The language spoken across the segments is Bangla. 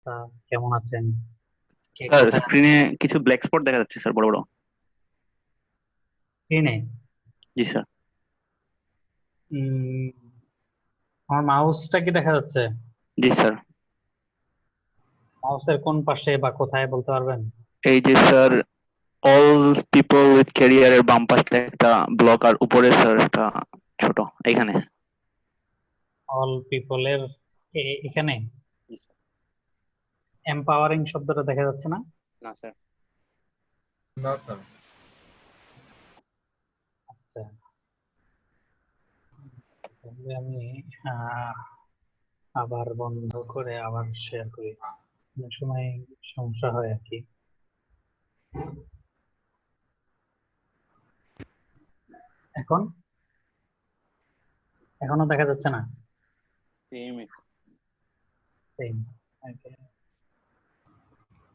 অবস্থা? কেমন আছেন? কে স্যার কোথায় স্ক্রিনে কিছু ব্ল্যাক স্পট দেখা যাচ্ছে স্যার, বড় বড়। স্ক্রিনে? জি স্যার। আমার মাউসটা কি দেখা যাচ্ছে? জি স্যার। মাউসের কোন পাশে বা কোথায় বলতে পারবেন? এই যে স্যার, অল পিপল উইথ ক্যারিয়ারের বাম পাশে একটা ব্লক, আর উপরে স্যার একটা ছোট এখানে। অল পিপলের এখানে জি স্যার। এম্পাওয়ারিং শব্দটা দেখা যাচ্ছে না? না স্যার। না স্যার। আচ্ছা, তাহলে আমি আহ, আবার বন্ধ করে আবার শেয়ার করি। অনেক সময় সমস্যা হয় আর কি। এখন এখনো দেখা যাচ্ছে না? Same. Okay.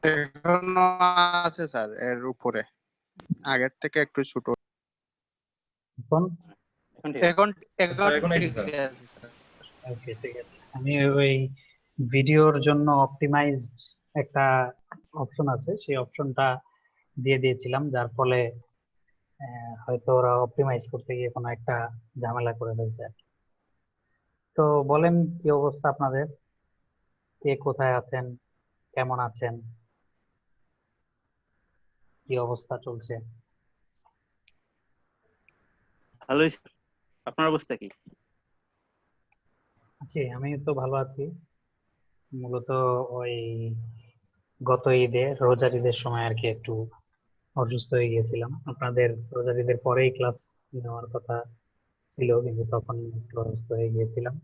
এখনো আছে স্যার, এর উপরে আগের থেকে একটু ছোট। এখন এখন ঠিক আছে। এখন স্যার এখন এখন আইছে ঠিক স্যার। আছে স্যার। ওকে, ঠিক আছে। আমি ওই ভিডিওর জন্য অপটিমাইজড একটা অপশন আছে, সেই অপশনটা দিয়ে দিয়েছিলাম, যার ফলে হয়তো ওরা অপটিমাইজ করতে গিয়ে কোনো একটা ঝামেলা করে ফেলছে আর কি। তো বলেন, কি অবস্থা আপনাদের? কে কোথায় আছেন? কেমন আছেন? কি অবস্থা চলছে? ভালোই স্যার। আপনার অবস্থা কি? আছি, আমি তো ভালো আছি। মূলত ওই গত ঈদে, রোজার ঈদের সময় আর কি একটু অসুস্থ হয়ে গিয়েছিলাম। আপনাদের রোজার ঈদের পরেই ক্লাস নেওয়ার কথা ছিল, কিন্তু তখন একটু অসুস্থ হয়ে গিয়েছিলাম।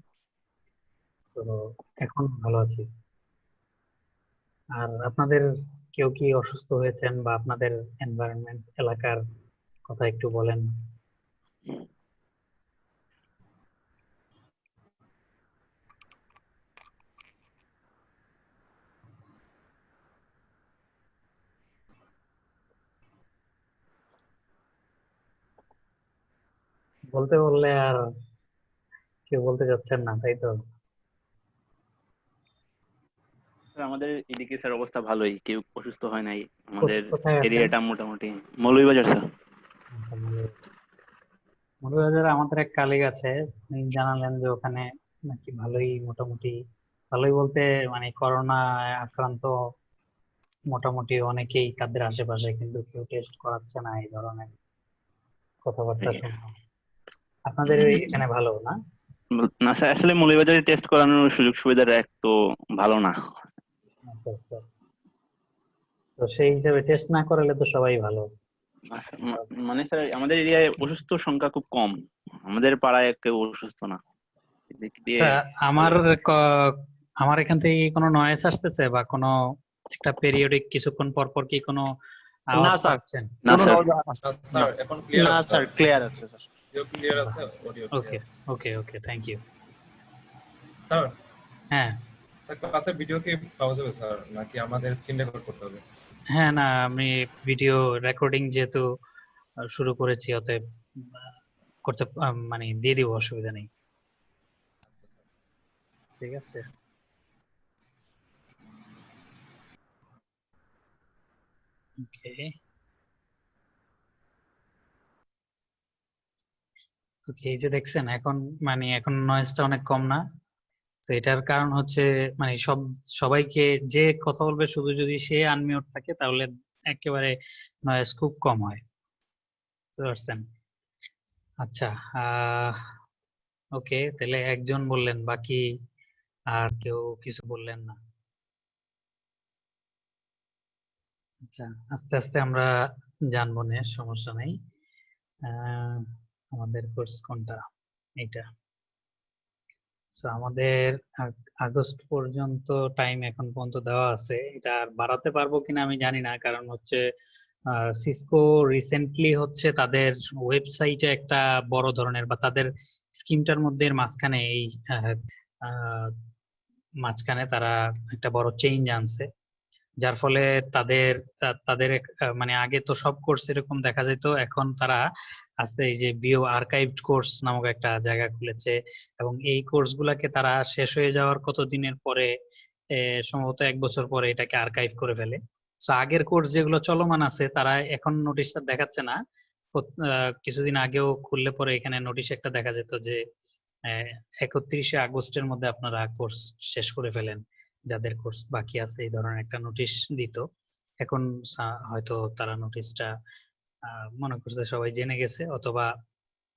তো এখন ভালো আছি। আর আপনাদের কেউ কি অসুস্থ হয়েছেন, বা আপনাদের এনভায়রনমেন্ট, এলাকার কথা একটু বলেন। বলতে বললে আর কেউ বলতে যাচ্ছেন না, তাই তো? স্যার আমাদের এদিকে স্যার অবস্থা ভালোই, কেউ অসুস্থ হয় নাই। আমাদের কোথায় আছেন? এরিয়াটা মোটামুটি মৌলভীবাজার স্যার। আচ্ছা, মৌলভীবাজারে আমাদের এক কালিগ আছে। উনি জানালেন যে ওখানে নাকি ভালোই, মোটামুটি ভালোই বলতে মানে করোনা আক্রান্ত মোটামুটি অনেকেই তাদের আশেপাশে, কিন্তু কেউ টেস্ট করাচ্ছে না, এই ধরনের কথাবার্তা শুনলাম। আপনাদের এখানে ভালো না? না স্যার, আসলে মৌলভীবাজারে টেস্ট করানোর সুযোগ সুবিধাটা এক তো ভালো না। আচ্ছা, আচ্ছা। তো সেই হিসাবে টেস্ট না করালে তো সবাই ভালো। মানে স্যার আমাদের এরিয়ায় অসুস্থ সংখ্যা খুব কম। আমাদের পাড়ায় কেউ অসুস্থ না, এদিক দিয়ে আচ্ছা, আমার ভালোই। আমার এখান থেকে কি কোনো নয়েজ আসতেছে, বা কোনো একটা পেরিয়ডিক কিছুক্ষণ পর পর কি কোনো না আওয়াজ স্যার। পাচ্ছেন? না কোনো স্যার। নজর না না। স্যার, এখন ক্লিয়ার না আছে স্যার, স্যার। ক্লিয়ার আছে স্যার। ভিডিও ক্লিয়ার আছে, অডিও ক্লিয়ার ওকে, আছে। ওকে, ওকে, থ্যাংক ইউ। স্যার, হ্যাঁ, স্যার ক্লাসের ভিডিও কি পাওয়া যাবে স্যার, নাকি আমাদের স্ক্রিন রেকর্ড করতে হবে? হ্যাঁ, না, আমি ভিডিও রেকর্ডিং যেহেতু শুরু করেছি, অতএব করতে মানে দিয়ে দিব, অসুবিধা নেই। ঠিক আছে। ওকে, ওকে, এই যে দেখছেন এখন, মানে এখন নয়েজটা অনেক কম না? তো এটার কারণ হচ্ছে, মানে সবাইকে যে কথা বলবে, শুধু যদি সে আনমিউট থাকে তাহলে একেবারে নয়েজ খুব কম হয়। বুঝতে পারছেন? আচ্ছা, আহ ওকে, তাহলে একজন বললেন, বাকি আর কেউ কিছু বললেন না। আচ্ছা, আস্তে আস্তে আমরা জানবো, না সমস্যা নেই। আহ আমাদের কোর্স কোনটা? এইটা। So, আমাদের আগস্ট পর্যন্ত টাইম এখন পর্যন্ত দেওয়া আছে। এটা আর বাড়াতে পারবো কিনা আমি জানি না, কারণ হচ্ছে সিসকো রিসেন্টলি হচ্ছে তাদের ওয়েবসাইটে একটা বড় ধরনের, বা তাদের স্কিমটার মধ্যে এর মাঝখানে এই আহ, আহ, মাঝখানে তারা একটা বড় চেঞ্জ আনছে, যার ফলে তাদের তাদের মানে আগে তো সব কোর্স এরকম দেখা যেত, এখন তারা আস্তে এই যে বিও আর্কাইভড কোর্স নামক একটা জায়গা খুলেছে, এবং এই কোর্স গুলাকে তারা শেষ হয়ে যাওয়ার কতদিনের পরে সম্ভবত 1 বছর পরে এটাকে আর্কাইভ করে ফেলে। সো আগের কোর্স যেগুলো চলমান আছে তারা এখন নোটিশটা দেখাচ্ছে না। কিছুদিন আগেও খুললে পরে এখানে নোটিশ একটা দেখা যেত যে 31শে আগস্টের মধ্যে আপনারা কোর্স শেষ করে ফেলেন, যাদের কোর্স বাকি আছে এই ধরনের একটা নোটিশ দিত। এখন হয়তো তারা নোটিশটা মনে করছে সবাই জেনে গেছে, অথবা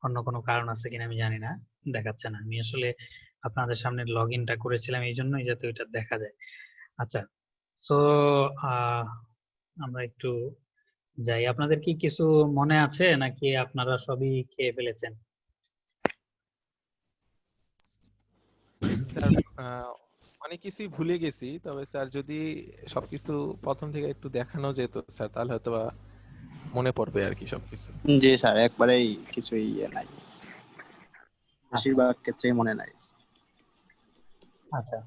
অন্য কোনো কারণ আছে কিনা আমি জানি না, দেখাচ্ছে না। আমি আসলে আপনাদের সামনে লগ ইনটা করেছিলাম এই জন্যই যাতে ওইটা দেখা যায়। আচ্ছা, সো আমরা একটু যাই। আপনাদের কি কিছু মনে আছে নাকি আপনারা সবই খেয়ে ফেলেছেন? স্যার অনেক কিছুই ভুলে গেছি, তবে স্যার যদি সবকিছু প্রথম থেকে একটু দেখানো যেত স্যার তাহলে হয়তো বা মনে পড়বে আর কি সবকিছু। জি স্যার, একবারেই কিছুই নাই, বেশিরভাগ ক্ষেত্রেই মনে নাই। আচ্ছা,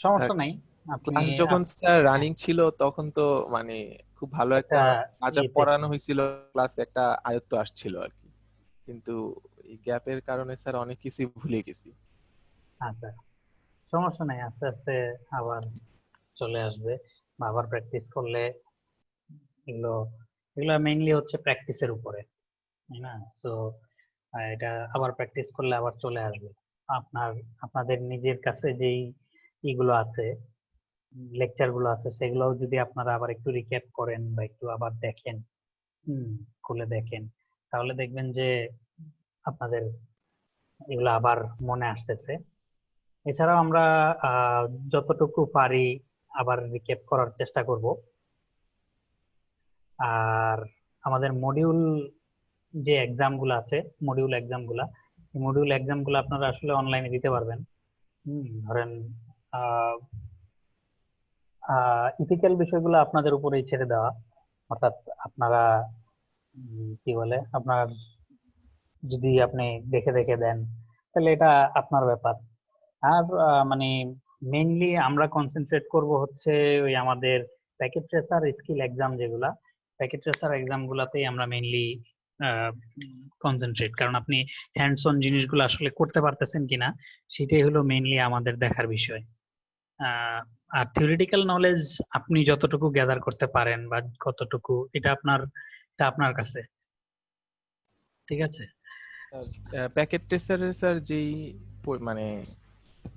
সমস্যা নাই। আপনি ক্লাস যখন স্যার রানিং ছিল তখন তো মানে খুব ভালো একটা যা পড়ানো হয়েছিল ক্লাসে একটা আয়ত্ত আসছিল আর কি, কিন্তু এই গ্যাপের কারণে স্যার অনেক কিছুই ভুলে গেছি। আচ্ছা, সমস্যা নাই, আস্তে আস্তে আবার চলে আসবে, বা আবার প্র্যাকটিস করলে এগুলো এগুলো মেইনলি হচ্ছে প্র্যাকটিসের উপরে, তাই না? সো এটা আবার প্র্যাকটিস করলে আবার চলে আসবে। আপনাদের নিজের কাছে যেই ইগুলো আছে, লেকচার গুলো আছে, সেগুলোও যদি আপনারা আবার একটু রিক্যাপ করেন বা একটু আবার দেখেন, খুলে দেখেন, তাহলে দেখবেন যে আপনাদের এগুলো আবার মনে আসতেছে। এছাড়াও আমরা যতটুকু পারি আবার রিক্যাপ করার চেষ্টা করব। আর আমাদের মডিউল যে এক্সাম গুলো আছে, মডিউল এক্সাম গুলো আপনারা আসলে অনলাইনে দিতে পারবেন। ধরেন ইথিক্যাল বিষয়গুলো আপনাদের উপরেই ছেড়ে দেওয়া, অর্থাৎ আপনারা কি বলে, আপনার যদি আপনি দেখে দেখে দেন তাহলে এটা আপনার ব্যাপার। আর মানে মেইনলি আমরা কনসেন্ট্রেট করব হচ্ছে ওই আমাদের প্যাকেট ট্রেসার স্কিল এক্সাম, যেগুলা প্যাকেট ট্রেসার এক্সাম গুলাতেই আমরা মেইনলি কনসেন্ট্রেট, কারণ আপনি হ্যান্ডস অন জিনিসগুলো আসলে করতে পারতেছেন কিনা সেটাই হলো মেইনলি আমাদের দেখার বিষয়। আর থিওরিটিক্যাল নলেজ আপনি যতটুকু গ্যাদার করতে পারেন বা কতটুকু, এটা আপনার কাছে, ঠিক আছে? প্যাকেট টেস্টারের স্যার যেই মানে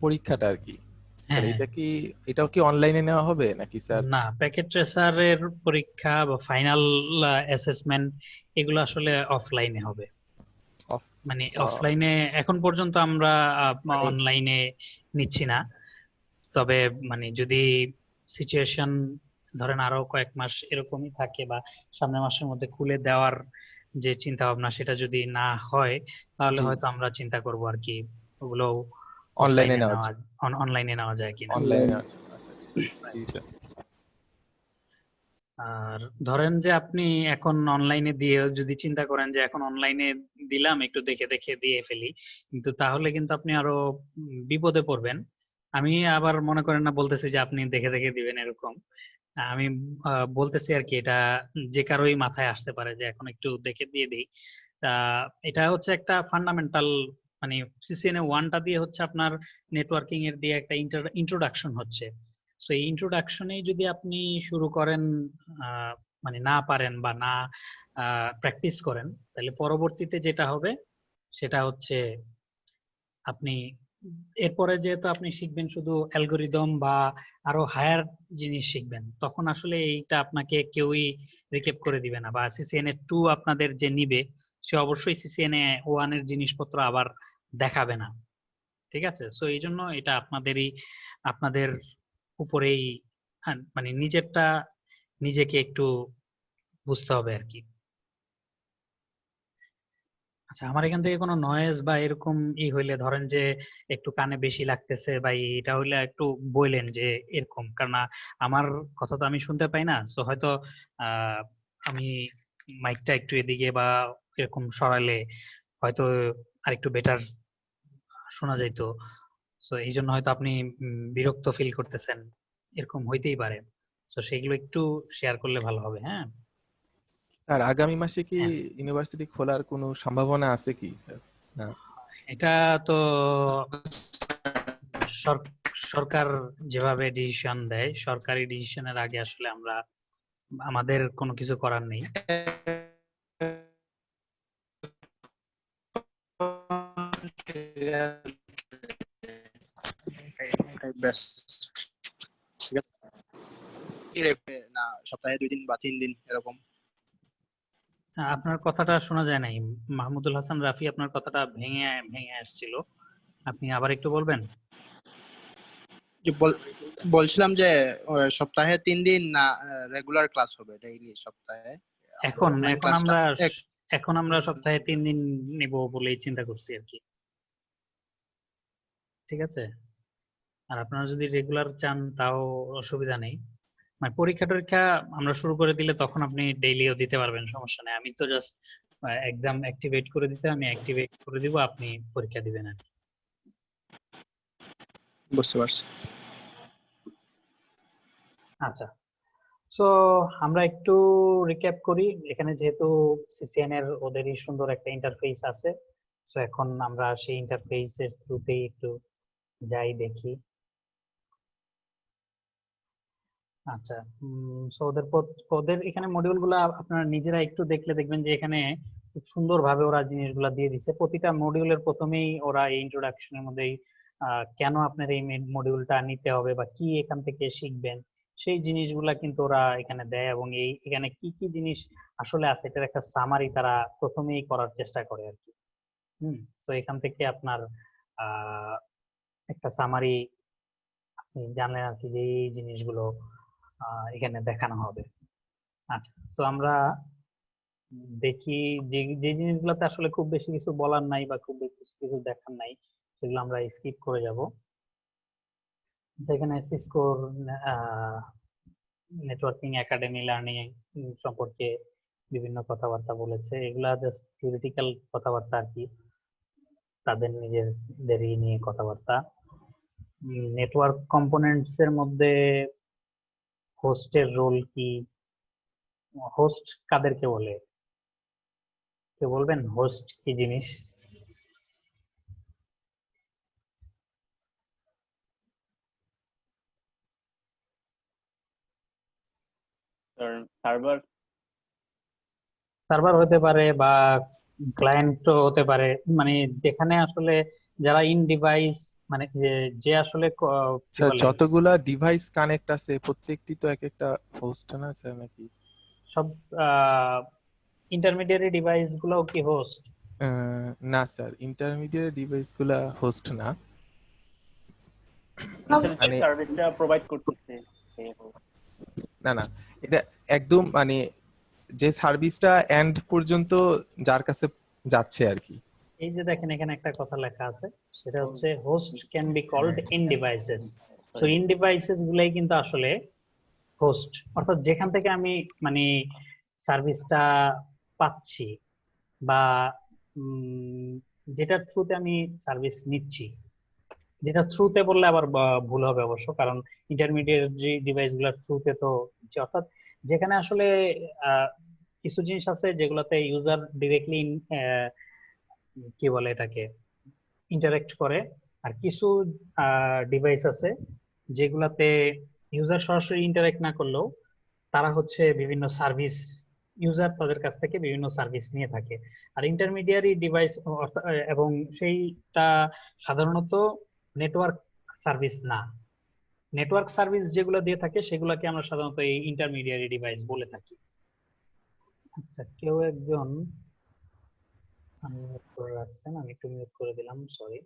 পরীক্ষাটা আর কি স্যার, হ্যাঁ, এটাও কি অনলাইনে নেওয়া হবে নাকি স্যার? না, প্যাকেট ট্রেসারের পরীক্ষা বা ফাইনাল অ্যাসেসমেন্ট এগুলো আসলে অফলাইনে হবে। মানে অফলাইনে এখন পর্যন্ত আমরা মানে অনলাইনে নিচ্ছি না। তবে মানে যদি সিচুয়েশন ধরেন আরো কয়েক মাস এরকমই থাকে, বা সামনের মাসের মধ্যে খুলে দেওয়ার যে চিন্তা ভাবনা সেটা যদি না হয়, তাহলে জি, হয়তো আমরা চিন্তা করব আর কি ওগুলো অনলাইনে অফলাইনে নেওয়ার নেওয়া, জন্য, অনলাইনে নেওয়া যায় কিনা। অনলাইনে নেওয়ার জন্য। আচ্ছা আচ্ছা, জি স্যার। আর ধরেন যে আপনি এখন অনলাইনে দিয়ে যদি চিন্তা করেন যে এখন অনলাইনে দিলাম একটু দেখে দেখে দিয়ে ফেলি, কিন্তু তাহলে কিন্তু আপনি আরো বিপদে পড়বেন। আমি আবার মনে করেন না বলতেছি যে আপনি দেখে দেখে দিবেন এরকম। আমি বলতেছি আর কি, এটা যে কারোই মাথায় আসতে পারে যে এখন একটু দেখে দিয়ে দিই। তা এটা হচ্ছে একটা ফান্ডামেন্টাল, মানে সিসিএনএ 1টা দিয়ে হচ্ছে আপনার নেটওয়ার্কিং এর দিয়ে একটা ইন্ট্রোডাকশন হচ্ছে। সো এই ইন্ট্রোডাকশনেই যদি আপনি শুরু করেন, মানে না পারেন বা না প্র্যাকটিস করেন, তাহলে পরবর্তীতে যেটা হবে সেটা হচ্ছে আপনি এরপরে যেহেতু আপনি শিখবেন শুধু অ্যালগোরিদম বা আরো হায়ার জিনিস শিখবেন, তখন আসলে এইটা আপনাকে কেউই রিকেপ করে দিবে না, বা সিসিএনএ 2 আপনাদের যে নিবে সে অবশ্যই সিসিএনএ 1 এর জিনিসপত্র আবার দেখাবে না। ঠিক আছে? সো এই জন্য এটা আপনাদের উপরেই, মানে নিজেরটা নিজেকে একটু বুঝতে হবে আর কি। আচ্ছা, আমার এখান থেকে কোনো নয়েজ বা এরকম হইলে, ধরেন যে একটু কানে বেশি লাগতেছে বা এটা হইলে একটু বললেন যে এরকম, কারণ আমার কথা তো আমি শুনতে পাই না। তো হয়তো আহ আমি মাইকটা একটু এদিকে বা এরকম সরালে হয়তো আরেকটু বেটার শোনা যাইতো। তো এই জন্য হয়তো আপনি বিরক্ত ফিল করতেছেন, এরকম হইতেই পারে। তো সেগুলো একটু শেয়ার করলে ভালো হবে। হ্যাঁ, স্যার আগামী মাসে কি হ্যাঁ, ইউনিভার্সিটি খোলার কোনো সম্ভাবনা আছে কি স্যার? না, এটা তো সরকার যেভাবে ডিসিশন দেয়, সরকারি ডিসিশনের আগে আসলে আমাদের কোনো কিছু করার নেই। এটাই best। ঠিক আছে, কি রেখে না সপ্তাহে 2 দিন বা 3 দিন এরকম? আপনার কথাটা শোনা যায় নাই মাহমুদুল হাসান রাফি, আপনার কথাটা ভেঙে ভেঙে আসছিল, আপনি আবার একটু বলবেন? যে বলছিলাম যে সপ্তাহে 3 দিন না রেগুলার ক্লাস হবে ডেইলি সপ্তাহে? এখন অফলাইন এখন ক্লাসটা আমরা এখন আমরা সপ্তাহে 3 দিন নিব বলেই চিন্তা করছি আর কি। ঠিক আছে, আর আপনারা যদি রেগুলার চান তাও অসুবিধা নেই। মানে পরীক্ষা টরীক্ষা আমরা শুরু করে দিলে তখন আপনি ডেইলিও দিতে পারবেন, সমস্যা নেই। আমি তো জাস্ট এক্সাম অ্যাক্টিভেট করে দিতে, আমি অ্যাক্টিভেট করে দিব, আপনি পরীক্ষা দিবেন আর কি। বুঝতে পারছি। আচ্ছা, সো আমরা একটু রিক্যাপ করি। এখানে যেহেতু সিসিএন এর ওদেরই সুন্দর একটা ইন্টারফেস আছে, সো এখন আমরা সেই ইন্টারফেসের থ্রুতেই একটু যাই দেখি। আচ্ছা, সো ওদের এখানে মডিউল গুলা আপনারা নিজেরা একটু দেখলে দেখবেন যে এখানে খুব সুন্দরভাবে ওরা জিনিসগুলা দিয়ে দিছে। প্রতিটা মডিউলের প্রথমেই ওরা এই ইন্ট্রোডাকশনের মধ্যেই কেন আপনার এই মডিউলটা নিতে হবে বা কি এখান থেকে শিখবেন সেই জিনিসগুলা কিন্তু ওরা এখানে দেয়, এবং এখানে কি কি জিনিস আসলে আছে এটার একটা সামারি তারা প্রথমেই করার চেষ্টা করে আর কি। তো এখান থেকে আপনার আহ একটা সামারি আপনি জানলেন আর কি যে এই জিনিসগুলো এখানে দেখানো হবে। আচ্ছা, তো আমরা দেখি যে যে জিনিসগুলোতে আসলে খুব বেশি কিছু বলার নাই বা খুব বেশি কিছু দেখার নাই সেগুলো আমরা স্কিপ করে যাব। যেখানে সিসকোর নেটওয়ার্কিং একাডেমি লার্নিং সম্পর্কে বিভিন্ন কথাবার্তা বলেছে, এগুলা জাস্ট থিওরিটিক্যাল কথাবার্তা আর কি, তাদের নিজেদেরই নিয়ে কথাবার্তা। নেটওয়ার্ক কম্পোনেন্টস এর মধ্যে হোস্টের রোল কি, হোস্ট কাদেরকে বলে, কে বলবেন হোস্ট কি জিনিস? সার্ভার সার্ভার হতে পারে বা ক্লায়েন্টও হতে পারে, মানে যেখানে আসলে যারা ইন ডিভাইস, মানে যে আসলে কি স্যার বলে যতগুলা ডিভাইস কানেক্ট আছে প্রত্যেকটি তো এক একটা হোস্ট না স্যার নাকি? সব ইন্টারমিডিয়ারি ডিভাইস গুলোও কি হোস্ট? না স্যার, ইন্টারমিডিয়েট ডিভাইস গুলা হোস্ট না। মানে সার্ভিসটা প্রোভাইড করতেছে। না না, এটা একদম মানে যে সার্ভিসটা এন্ড পর্যন্ত যার কাছে যাচ্ছে আর কি। এই যে দেখেন এখানে একটা কথা লেখা আছে, সেটা হচ্ছে host can be called in devices. তো ইন ডিভাইসেস গুলাই কিন্তু আসলে হোস্ট, অর্থাৎ যেখান থেকে আমি মানে সার্ভিসটা পাচ্ছি বা যেটার থ্রুতে আমি সার্ভিস নিচ্ছি, যেটা থ্রুতে বললে আবার ভুল হবে অবশ্য, কারণ ইন্টারমিডিয়েট যে ডিভাইস গুলোর থ্রুতে তো অর্থাৎ যেখানে আসলে কিছু জিনিস আছে যেগুলোতে ইউজার ডিরেক্টলি কি বলে এটাকে ইন্টারেক্ট করে, আর কিছু ডিভাইস আছে যেগুলাতে ইউজার সরাসরি ইন্টারেক্ট না করলেও তারা হচ্ছে বিভিন্ন সার্ভিস, ইউজার তাদের কাছ থেকে বিভিন্ন সার্ভিস নিয়ে থাকে। আর ইন্টারমিডিয়ারি ডিভাইস এবং সেইটা সাধারণত নেটওয়ার্ক সার্ভিস না, নেটওয়ার্ক সার্ভিস যেগুলো দিয়ে থাকে সেগুলোকে আমরা সাধারণত এই ইন্টারমিডিয়ারি ডিভাইস বলে থাকি। আচ্ছা, কেউ একজন আনমিউট করে রাখছেন, আমি একটু মিউট করে দিলাম, সরি।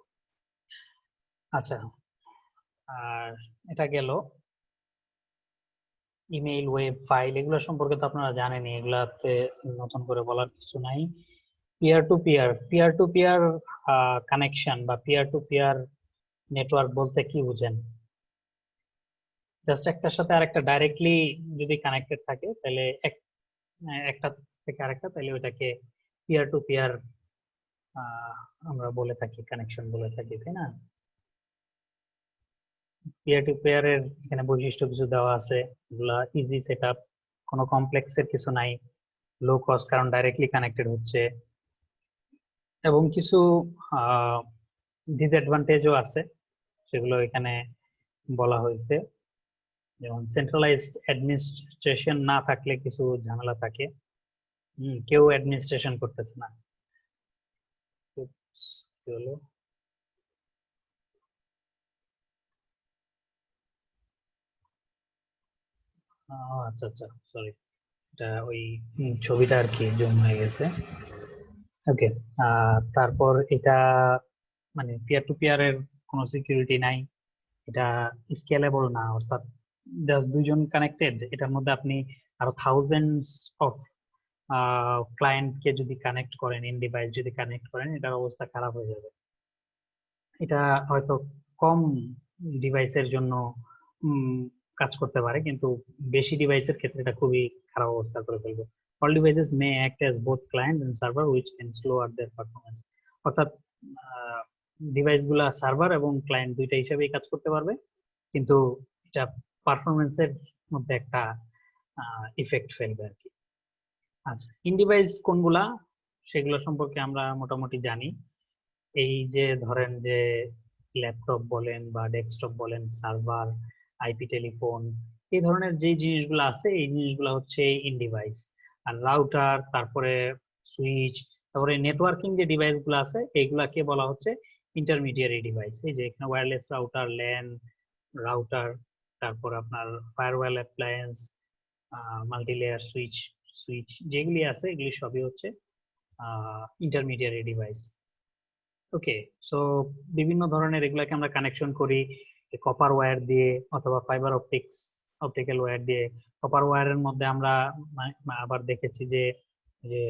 আচ্ছা, আর এটা গেল ইমেইল, ওয়েব, ফাইল, এগুলো সম্পর্কে তো আপনারা জানেনই, এগুলাতে নতুন করে বলার কিছু নাই। পিয়ার টু পিয়ার কানেকশন বা পিয়ার টু পিয়ার নেটওয়ার্ক বলতে কি বুঝেন? জাস্ট একটার সাথে আরেকটা ডাইরেক্টলি যদি কানেক্টেড থাকে তাহলে একটা থেকে আরেকটা, তাহলে ওটাকে পিয়ার টু পিয়ার আমরা বলে থাকি, কানেকশন বলে থাকি, তাই না? পিয়ার টু পিয়ার এর এখানে বৈশিষ্ট্য কিছু দেওয়া আছে, এগুলা ইজি সেটআপ, কোনো কমপ্লেক্সের কিছু নাই, লো কস্ট কারণ ডাইরেক্টলি কানেক্টেড হচ্ছে, এবং কিছু ডিসঅ্যাডভান্টেজও আছে সেগুলো এখানে বলা হয়েছে, যেমন সেন্ট্রালাইজড অ্যাডমিনিস্ট্রেশন না থাকলে কিছু ঝামেলা থাকে, কেউ অ্যাডমিনিস্ট্রেশন করতেছে না। Oops, কি হলো? আচ্ছা আচ্ছা, সরি, এটা ওই ছবিটা আর কি জুম হয়ে গেছে। ওকে, তারপর এটা মানে পিয়ার টু পিয়ার এর কোনো সিকিউরিটি নাই, এটা স্কেলেবল না, অর্থাৎ জাস্ট দুইজন কানেক্টেড, এটার মধ্যে আপনি আরো থাউজেন্ডস অফ ক্লায়েন্টকে যদি কানেক্ট করেন, ইন ডিভাইস যদি কানেক্ট করেন, এটার অবস্থা খারাপ হয়ে যাবে। এটা হয়তো কম ডিভাইসের জন্য কাজ করতে পারে, কিন্তু বেশি ডিভাইসের ক্ষেত্রে এটা খুবই খারাপ অবস্থা করে ফেলবে। All devices may act as both client and server which can slow up their performance. অর্থাৎ ডিভাইস গুলা সার্ভার এবং ক্লায়েন্ট দুইটা হিসেবেই কাজ করতে পারবে, কিন্তু এটা পারফরমেন্সের মধ্যে একটা ইফেক্ট ফেলবে আর কি। আচ্ছা, ইন ডিভাইস কোনগুলা সেগুলো সম্পর্কে আমরা মোটামুটি জানি। এই যে ধরেন যে ল্যাপটপ বলেন বা ডেস্কটপ বলেন, সার্ভার, আইপি টেলিফোন, এই ধরনের যে জিনিসগুলো আছে, এই জিনিসগুলো হচ্ছে ইন ডিভাইস। আর রাউটার, তারপরে সুইচ, তারপরে নেটওয়ার্কিং যে ডিভাইস গুলো আছে, এইগুলাকে বলা হচ্ছে ইন্টারমিডিয়ারি ডিভাইস। এই যে এখানে ওয়্যারলেস রাউটার, ল্যান রাউটার, তারপর আপনার firewall appliance, multilayer switch switch যেগুলি আছে, এগুলি সবই হচ্ছে ইন্টারমিডিয়ারি ডিভাইস। ওকে, সো বিভিন্ন ধরনের এগুলাকে আমরা কানেকশন করি কপার ওয়্যার দিয়ে অথবা ফাইবার অপটিক্যাল ওয়্যার দিয়ে। কপার ওয়্যারের মধ্যে আমরা আবার দেখেছি যে যে